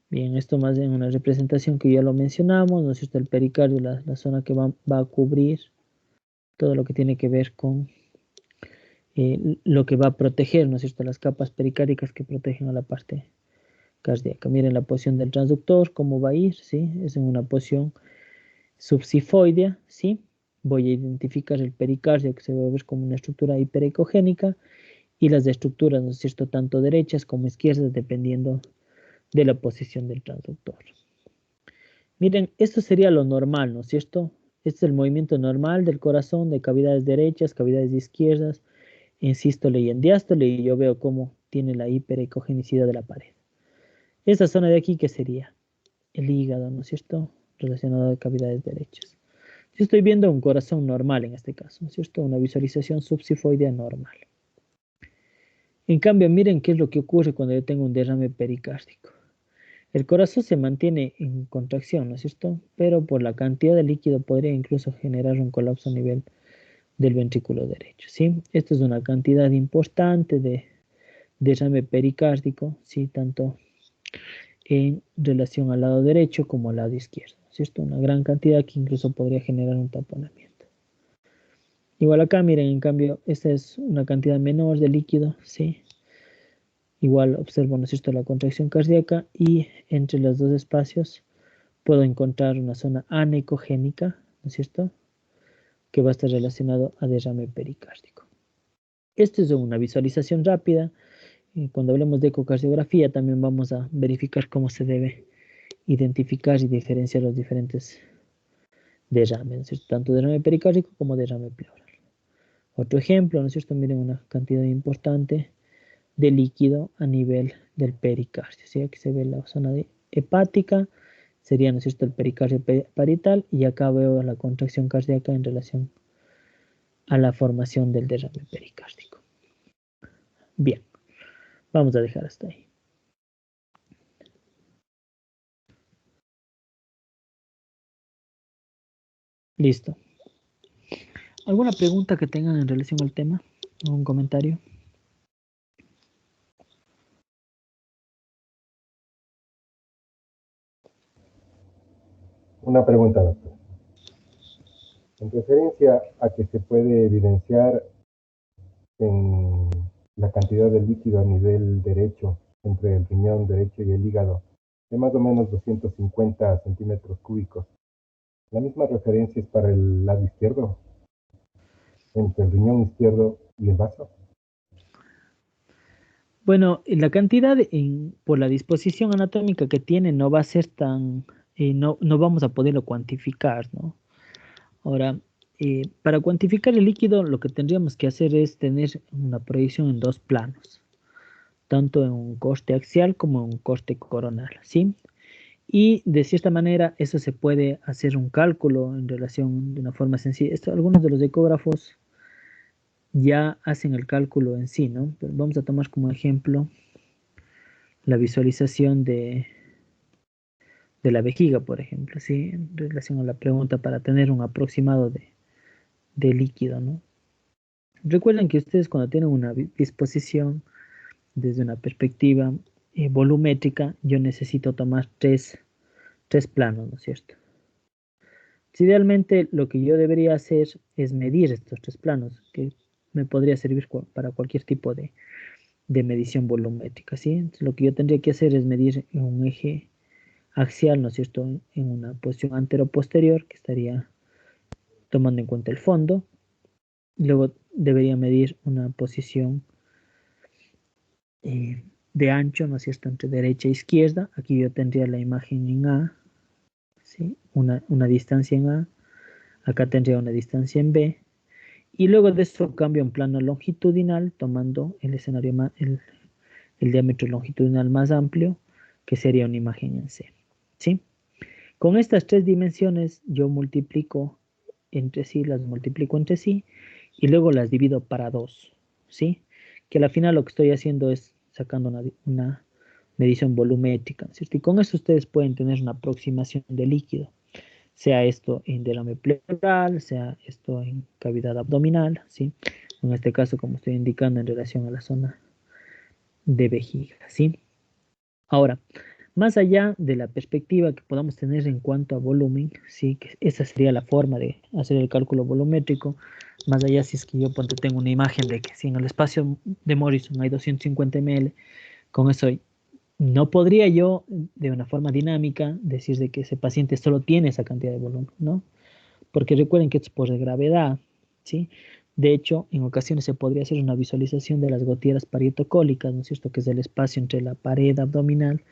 Bien, esto más en una representación que ya lo mencionamos, ¿no es cierto? El pericardio, la zona que va a cubrir todo lo que tiene que ver con lo que va a proteger, ¿no es cierto? Las capas pericárdicas que protegen a la parte cardíaca. Miren la posición del transductor, cómo va a ir, ¿sí? Es en una posición subsifoidea, ¿sí? Voy a identificar el pericardio, que se va a ver como una estructura hiperecogénica, y las estructuras, ¿no es cierto?, tanto derechas como izquierdas, dependiendo de la posición del transductor. Miren, esto sería lo normal, ¿no es cierto? Este es el movimiento normal del corazón, de cavidades derechas, cavidades izquierdas, en sístole y en diástole, y yo veo cómo tiene la hiperecogenicidad de la pared. Esta zona de aquí, ¿qué sería? El hígado, ¿no es cierto?, relacionado a cavidades derechas. Yo estoy viendo un corazón normal en este caso, ¿no es cierto? Una visualización subsifoidea normal. En cambio, miren qué es lo que ocurre cuando yo tengo un derrame pericárdico. El corazón se mantiene en contracción, ¿no es cierto? Pero por la cantidad de líquido podría incluso generar un colapso a nivel del ventrículo derecho, ¿sí? Esto es una cantidad importante de derrame pericárdico, ¿sí? Tanto en relación al lado derecho como al lado izquierdo, ¿no es cierto? Una gran cantidad que incluso podría generar un taponamiento. Igual acá, miren, en cambio, esta es una cantidad menor de líquido, ¿sí? Igual observo, ¿no es cierto?, la contracción cardíaca, y entre los dos espacios puedo encontrar una zona aneicogénica, ¿no es cierto?, que va a estar relacionado a derrame pericárdico. Esto es una visualización rápida. Cuando hablemos de ecocardiografía también vamos a verificar cómo se debe identificar y diferenciar los diferentes derrames, ¿no es cierto? Tanto derrame pericárdico como derrame pleural. Otro ejemplo, ¿no es cierto? Miren una cantidad importante de líquido a nivel del pericardio. ¿Sí? Aquí se ve la zona hepática, sería, ¿no es cierto?, el pericardio parietal, y acá veo la contracción cardíaca en relación a la formación del derrame pericárdico. Bien, vamos a dejar hasta ahí. Listo. ¿Alguna pregunta que tengan en relación al tema? ¿Algún comentario? Una pregunta, doctor. En referencia a que se puede evidenciar en la cantidad de líquido a nivel derecho, entre el riñón derecho y el hígado, de más o menos 250 centímetros cúbicos. La misma referencia es para el lado izquierdo, entre el riñón izquierdo y el vaso. Bueno, la cantidad por la disposición anatómica que tiene no va a ser tan, no vamos a poderlo cuantificar, ¿no? Ahora, para cuantificar el líquido, lo que tendríamos que hacer es tener una proyección en dos planos, tanto en un corte axial como en un corte coronal, ¿sí? Y de cierta manera, eso se puede hacer un cálculo en relación de una forma sencilla. Algunos de los ecógrafos ya hacen el cálculo en sí, ¿no? Pero vamos a tomar como ejemplo la visualización de la vejiga, por ejemplo, ¿sí? En relación a la pregunta para tener un aproximado de líquido, ¿no? Recuerden que ustedes cuando tienen una disposición desde una perspectiva volumétrica, yo necesito tomar tres planos, ¿no es cierto? Idealmente lo que yo debería hacer es medir estos tres planos, que me podría servir para cualquier tipo de medición volumétrica, ¿sí? Entonces, lo que yo tendría que hacer es medir en un eje axial, ¿no es cierto?, en una posición antero-posterior, que estaría tomando en cuenta el fondo. Luego debería medir una posición de ancho, ¿no es cierto?, entre derecha e izquierda. Aquí yo tendría la imagen en A, ¿sí? Una distancia en A. Acá tendría una distancia en B. Y luego de esto cambio un plano longitudinal, tomando el escenario el diámetro longitudinal más amplio, que sería una imagen en C, ¿sí? Con estas tres dimensiones yo multiplico entre sí, las multiplico entre sí, y luego las divido para 2, ¿sí? Que al final lo que estoy haciendo es sacando una medición volumétrica, ¿cierto? Y con eso ustedes pueden tener una aproximación de líquido, sea esto en derrame pleural, sea esto en cavidad abdominal, ¿sí? En este caso, como estoy indicando, en relación a la zona de vejiga, ¿sí? Ahora, más allá de la perspectiva que podamos tener en cuanto a volumen, sí, que esa sería la forma de hacer el cálculo volumétrico, más allá si es que yo tengo una imagen de que si en el espacio de Morrison hay 250 ml, con eso no podría yo de una forma dinámica decir de que ese paciente solo tiene esa cantidad de volumen, ¿no? Porque recuerden que esto es por gravedad, ¿sí? De hecho, en ocasiones se podría hacer una visualización de las goteras parietocólicas, ¿no es cierto?, que es el espacio entre la pared abdominal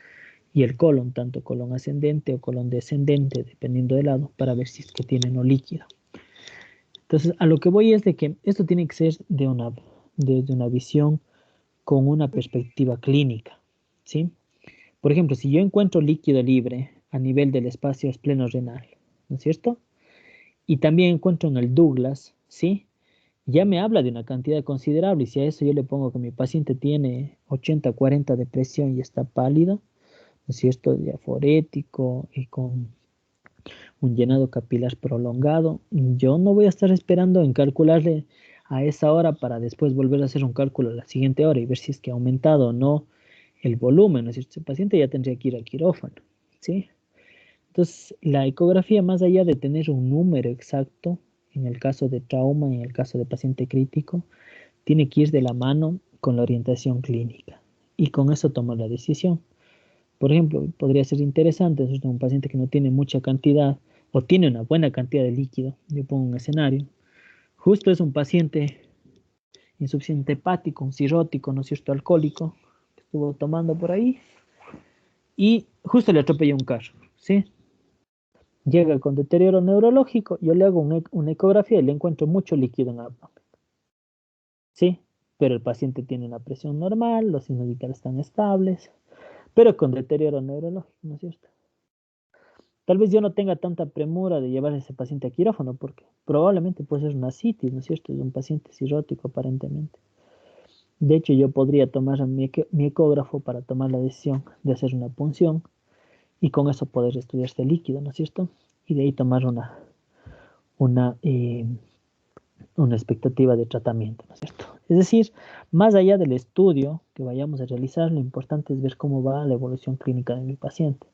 y el colon, tanto colon ascendente o colon descendente, dependiendo del lado, para ver si es que tiene no líquido. Entonces, a lo que voy es de que esto tiene que ser desde una visión con una perspectiva clínica, ¿sí? Por ejemplo, si yo encuentro líquido libre a nivel del espacio espleno-renal, ¿no es cierto?, y también encuentro en el Douglas, ¿sí?, ya me habla de una cantidad considerable, y si a eso yo le pongo que mi paciente tiene 80-40 de presión y está pálido, ¿no es cierto?, diaforético y con un llenado capilar prolongado, yo no voy a estar esperando en calcularle a esa hora para después volver a hacer un cálculo a la siguiente hora y ver si es que ha aumentado o no el volumen, ¿no es cierto? Ese paciente ya tendría que ir al quirófano, ¿sí? Entonces, la ecografía, más allá de tener un número exacto, en el caso de trauma, en el caso de paciente crítico, tiene que ir de la mano con la orientación clínica y con eso toma la decisión. Por ejemplo, podría ser interesante, es un paciente que no tiene mucha cantidad o tiene una buena cantidad de líquido. Yo pongo un escenario. Justo es un paciente insuficiente hepático, un cirrótico, ¿no es cierto?, alcohólico, que estuvo tomando por ahí, y justo le atropelló un carro, ¿sí? Llega con deterioro neurológico, yo le hago una ecografía y le encuentro mucho líquido en el abdomen, ¿sí? Pero el paciente tiene una presión normal, los signos vitales están estables, pero con deterioro neurológico, ¿no es cierto? Tal vez yo no tenga tanta premura de llevar a ese paciente a quirófano, porque probablemente puede ser una citis, ¿no es cierto? Es un paciente cirrótico aparentemente. De hecho, yo podría tomar mi ecógrafo para tomar la decisión de hacer una punción y con eso poder estudiar este líquido, ¿no es cierto? Y de ahí tomar una, eh, una expectativa de tratamiento, ¿no es cierto? Es decir, más allá del estudio que vayamos a realizar, lo importante es ver cómo va la evolución clínica de mi paciente,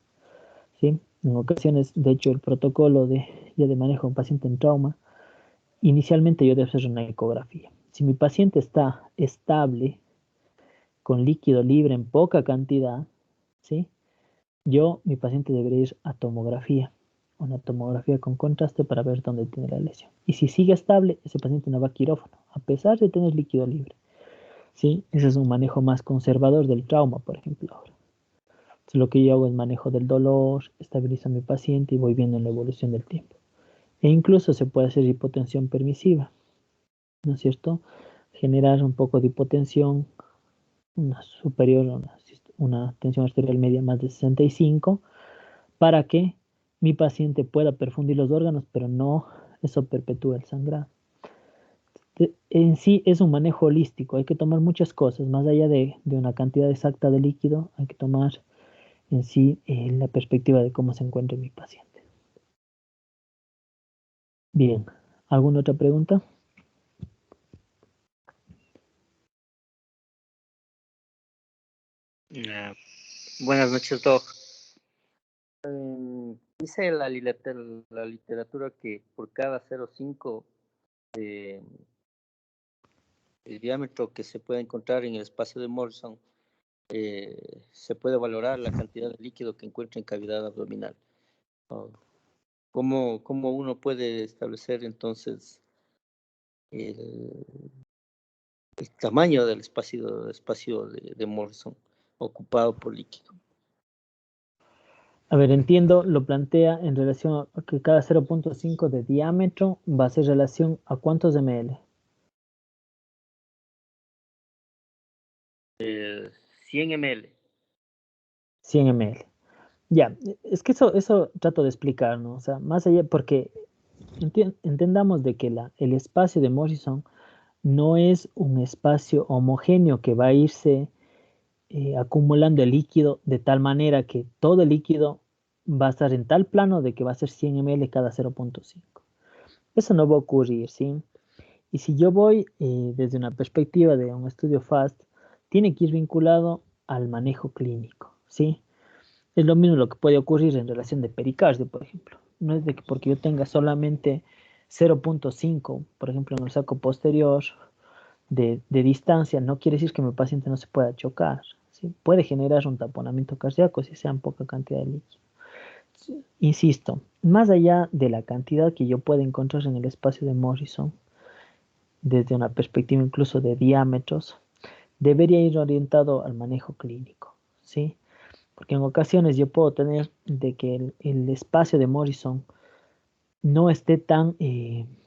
¿sí? En ocasiones, de hecho, el protocolo ya de manejo de un paciente en trauma, inicialmente yo debo hacer una ecografía. Si mi paciente está estable, con líquido libre en poca cantidad, ¿sí? Mi paciente debería ir a tomografía, una tomografía con contraste para ver dónde tiene la lesión. Y si sigue estable, ese paciente no va a quirófano, a pesar de tener líquido libre, ¿sí? Ese es un manejo más conservador del trauma, por ejemplo, ahora. Entonces, lo que yo hago es manejo del dolor, estabilizo a mi paciente y voy viendo la evolución del tiempo. E incluso se puede hacer hipotensión permisiva, ¿no es cierto? Generar un poco de hipotensión, una superior, una tensión arterial media más de 65, para que mi paciente pueda perfundir los órganos, pero no eso perpetúa el sangrado. En sí es un manejo holístico, hay que tomar muchas cosas, más allá de una cantidad exacta de líquido, hay que tomar en sí la perspectiva de cómo se encuentra mi paciente. Bien, ¿alguna otra pregunta? Buenas noches, Doc. Dice la literatura que por cada 0,5 el diámetro que se puede encontrar en el espacio de Morrison se puede valorar la cantidad de líquido que encuentra en cavidad abdominal. ¿Cómo uno puede establecer entonces el tamaño del espacio de Morrison ocupado por líquido? A ver, entiendo, lo plantea en relación a que cada 0.5 de diámetro va a ser relación a cuántos ml. 100 ml. 100 ml. Ya, es que eso trato de explicar, ¿no? O sea, más allá, porque entendamos de que el espacio de Morrison no es un espacio homogéneo que va a irse acumulando el líquido de tal manera que todo el líquido va a estar en tal plano de que va a ser 100 ml cada 0.5. Eso no va a ocurrir, ¿sí? Y si yo voy desde una perspectiva de un estudio FAST, tiene que ir vinculado al manejo clínico, ¿sí? Es lo mismo lo que puede ocurrir en relación de pericardio, por ejemplo. No es de que porque yo tenga solamente 0.5, por ejemplo, en el saco posterior de distancia, no quiere decir que mi paciente no se pueda chocar, ¿sí? Puede generar un taponamiento cardíaco si sea en poca cantidad de líquido. Insisto, más allá de la cantidad que yo pueda encontrar en el espacio de Morrison, desde una perspectiva incluso de diámetros, debería ir orientado al manejo clínico, ¿sí? Porque en ocasiones yo puedo tener de que el espacio de Morrison no esté tan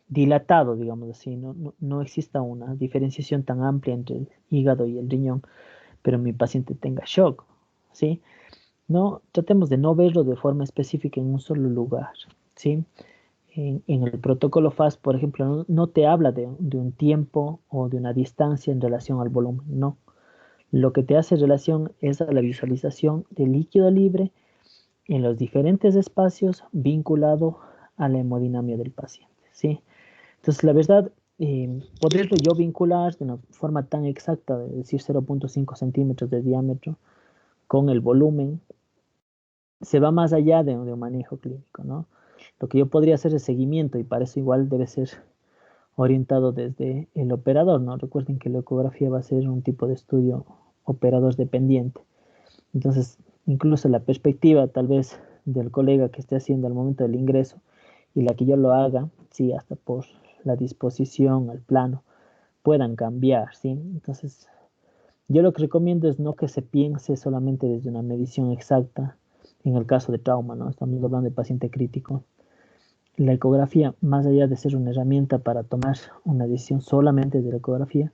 dilatado, digamos así, no exista una diferenciación tan amplia entre el hígado y el riñón, pero mi paciente tenga shock, ¿sí? No, tratemos de no verlo de forma específica en un solo lugar, ¿sí? En el protocolo FAST, por ejemplo, no te habla de un tiempo o de una distancia en relación al volumen, no. Lo que te hace relación es a la visualización del líquido libre en los diferentes espacios vinculado a la hemodinamia del paciente, ¿sí? Entonces, la verdad, poderlo yo vincular de una forma tan exacta, de decir 0.5 centímetros de diámetro, con el volumen, se va más allá de un manejo clínico, ¿no? Lo que yo podría hacer es seguimiento y para eso igual debe ser orientado desde el operador, ¿no? Recuerden que la ecografía va a ser un tipo de estudio operador dependiente. Entonces, incluso la perspectiva tal vez del colega que esté haciendo al momento del ingreso y la que yo lo haga, sí, hasta por la disposición al plano puedan cambiar, ¿sí? Entonces, yo lo que recomiendo es no que se piense solamente desde una medición exacta, en el caso de trauma, ¿no? Estamos hablando de paciente crítico. La ecografía, más allá de ser una herramienta para tomar una decisión solamente de la ecografía,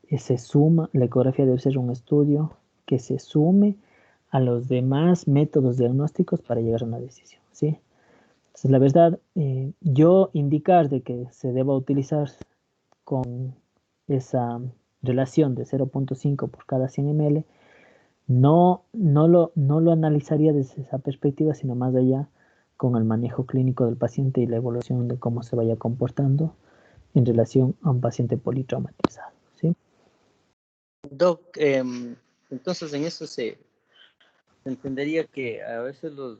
la ecografía debe ser un estudio que se sume a los demás métodos diagnósticos para llegar a una decisión, ¿sí? Entonces, la verdad, yo indicar de que se deba utilizar con esa relación de 0.5 por cada 100 ml, no lo analizaría desde esa perspectiva, sino más allá con el manejo clínico del paciente y la evaluación de cómo se vaya comportando en relación a un paciente politraumatizado, ¿sí? Doc, entonces en eso se entendería que a veces los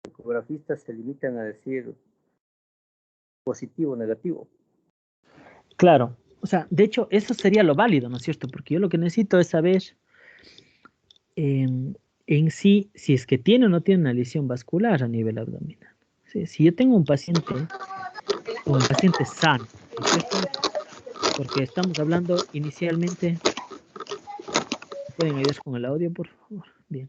ecografistas se limitan a decir positivo o negativo. Claro, o sea, de hecho, eso sería lo válido, ¿no es cierto? Porque yo lo que necesito es saber en sí si es que tiene o no tiene una lesión vascular a nivel abdominal. ¿Sí? Si yo tengo un paciente sano, ¿no es cierto? Porque estamos hablando inicialmente, ¿pueden ayudar con el audio, por favor? Bien.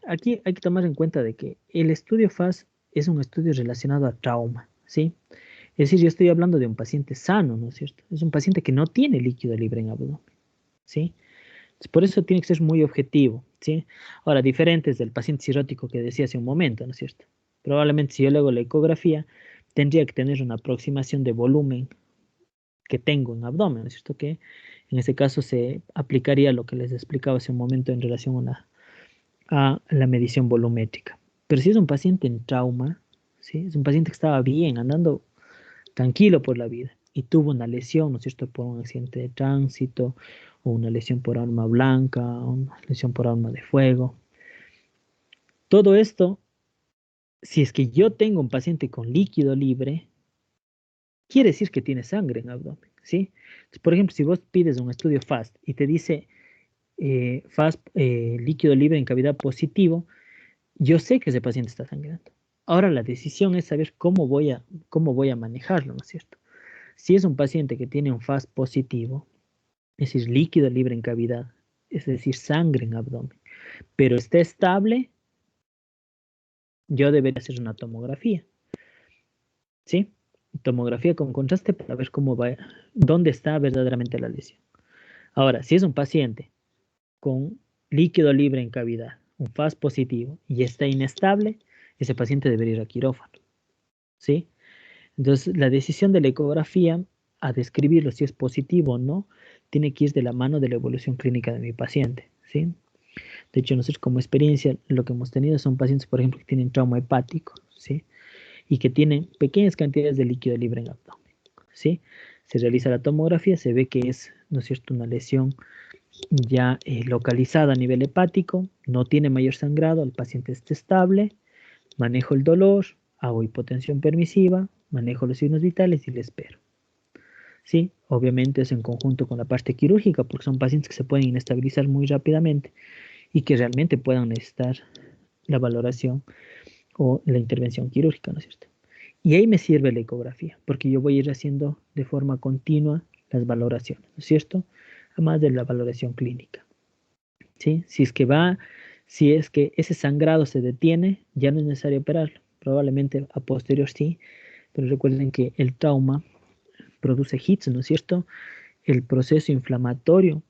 Aquí hay que tomar en cuenta de que el estudio FAS es un estudio relacionado a trauma, ¿sí? Es decir, yo estoy hablando de un paciente sano, ¿no es cierto? Es un paciente que no tiene líquido libre en abdomen, ¿sí? Por eso tiene que ser muy objetivo, ¿sí? Ahora, diferentes del paciente cirrótico que decía hace un momento, ¿no es cierto? Probablemente si yo le hago la ecografía, tendría que tener una aproximación de volumen que tengo en abdomen, ¿no es cierto? Que en este caso se aplicaría lo que les explicaba hace un momento en relación a la medición volumétrica. Pero si es un paciente en trauma, ¿sí? Es un paciente que estaba bien, andando tranquilo por la vida y tuvo una lesión, ¿no es cierto?, por un accidente de tránsito o una lesión por arma blanca, o una lesión por arma de fuego. Todo esto, si es que yo tengo un paciente con líquido libre, quiere decir que tiene sangre en abdomen, ¿sí? Entonces, por ejemplo, si vos pides un estudio FAST y te dice FAST líquido libre en cavidad positivo, yo sé que ese paciente está sangrando. Ahora la decisión es saber cómo voy a manejarlo, ¿no es cierto? Si es un paciente que tiene un FAST positivo, es decir, líquido libre en cavidad, es decir, sangre en abdomen, pero está estable, yo debería hacer una tomografía, ¿sí? Tomografía con contraste para ver cómo va, dónde está verdaderamente la lesión. Ahora, si es un paciente con líquido libre en cavidad, un FAST positivo y está inestable, ese paciente debería ir a quirófano, ¿sí? Entonces, la decisión de la ecografía a describirlo si es positivo o no, tiene que ir de la mano de la evolución clínica de mi paciente, ¿sí? De hecho, nosotros como experiencia, lo que hemos tenido son pacientes, por ejemplo, que tienen trauma hepático, ¿sí? Y que tienen pequeñas cantidades de líquido libre en el abdomen, ¿sí? Se realiza la tomografía, se ve que es, ¿no es cierto?, una lesión ya localizada a nivel hepático, no tiene mayor sangrado, el paciente está estable, manejo el dolor, hago hipotensión permisiva, manejo los signos vitales y le espero. Sí, obviamente es en conjunto con la parte quirúrgica, porque son pacientes que se pueden inestabilizar muy rápidamente y que realmente puedan necesitar la valoración o la intervención quirúrgica, ¿no es cierto? Y ahí me sirve la ecografía, porque yo voy a ir haciendo de forma continua las valoraciones, ¿no es cierto? Además de la valoración clínica, ¿sí? Si es que ese sangrado se detiene, ya no es necesario operarlo. Probablemente a posterior sí, pero recuerden que el trauma produce hits, ¿no es cierto? El proceso inflamatorio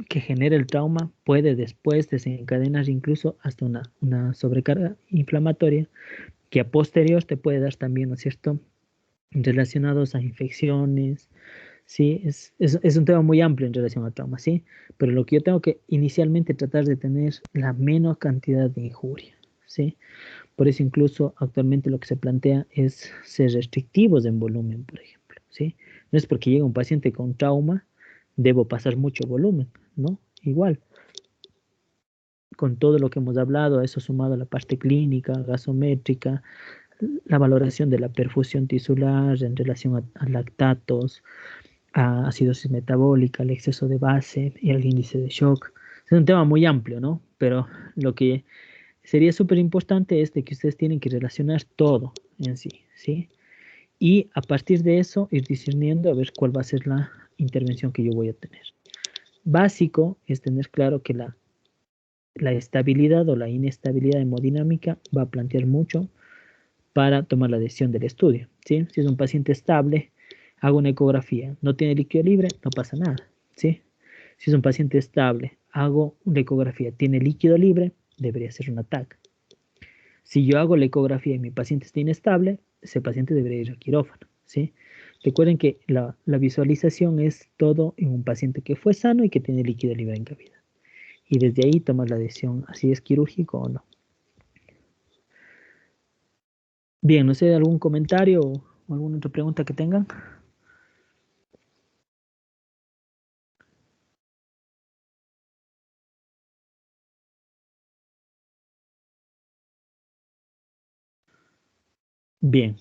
que genera el trauma puede después desencadenar incluso hasta una sobrecarga inflamatoria que a posterior te puede dar también, ¿no es cierto?, relacionados a infecciones, ¿sí? Es un tema muy amplio en relación al trauma, ¿sí? Pero lo que yo tengo que inicialmente tratar de tener la menor cantidad de injuria, ¿sí? Por eso incluso actualmente lo que se plantea es ser restrictivos en volumen, por ejemplo, ¿sí? No es porque llega un paciente con trauma, debo pasar mucho volumen, ¿no? Igual, con todo lo que hemos hablado, a eso sumado a la parte clínica, gasométrica, la valoración de la perfusión tisular en relación a lactatos, a acidosis metabólica, el exceso de base y el índice de shock. Es un tema muy amplio, ¿no? Pero lo que sería súper importante es de que ustedes tienen que relacionar todo en sí, ¿sí? y a partir de eso ir discerniendo a ver cuál va a ser la intervención que yo voy a tener. Básico es tener claro que la estabilidad o la inestabilidad hemodinámica va a plantear mucho para tomar la decisión del estudio, ¿sí? Si es un paciente estable, hago una ecografía, no tiene líquido libre, no pasa nada, ¿sí? Si es un paciente estable, hago una ecografía, tiene líquido libre, debería ser un TAC. Si yo hago la ecografía y mi paciente está inestable, ese paciente debería ir a quirófano, ¿sí? Recuerden que la visualización es todo en un paciente que fue sano y que tiene líquido libre en cavidad. Y desde ahí tomas la decisión, si es quirúrgico o no. Bien, no sé, ¿algún comentario o alguna otra pregunta que tengan? Bien,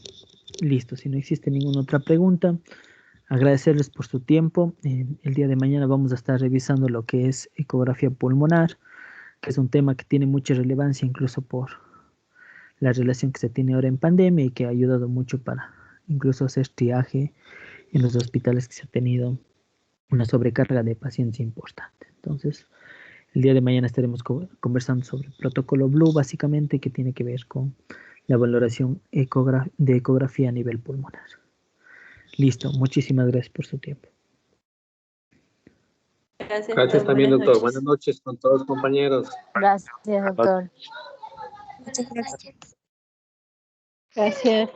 listo. Si no existe ninguna otra pregunta, agradecerles por su tiempo. El día de mañana vamos a estar revisando lo que es ecografía pulmonar, que es un tema que tiene mucha relevancia incluso por la relación que se tiene ahora en pandemia y que ha ayudado mucho para incluso hacer triaje en los hospitales que se ha tenido una sobrecarga de pacientes importante. Entonces, el día de mañana estaremos conversando sobre el protocolo Blue, básicamente, que tiene que ver con la valoración de ecografía a nivel pulmonar. Listo, muchísimas gracias por su tiempo. Gracias también, doctor. Buenas noches con todos los compañeros. Gracias, doctor. Muchas gracias. Gracias.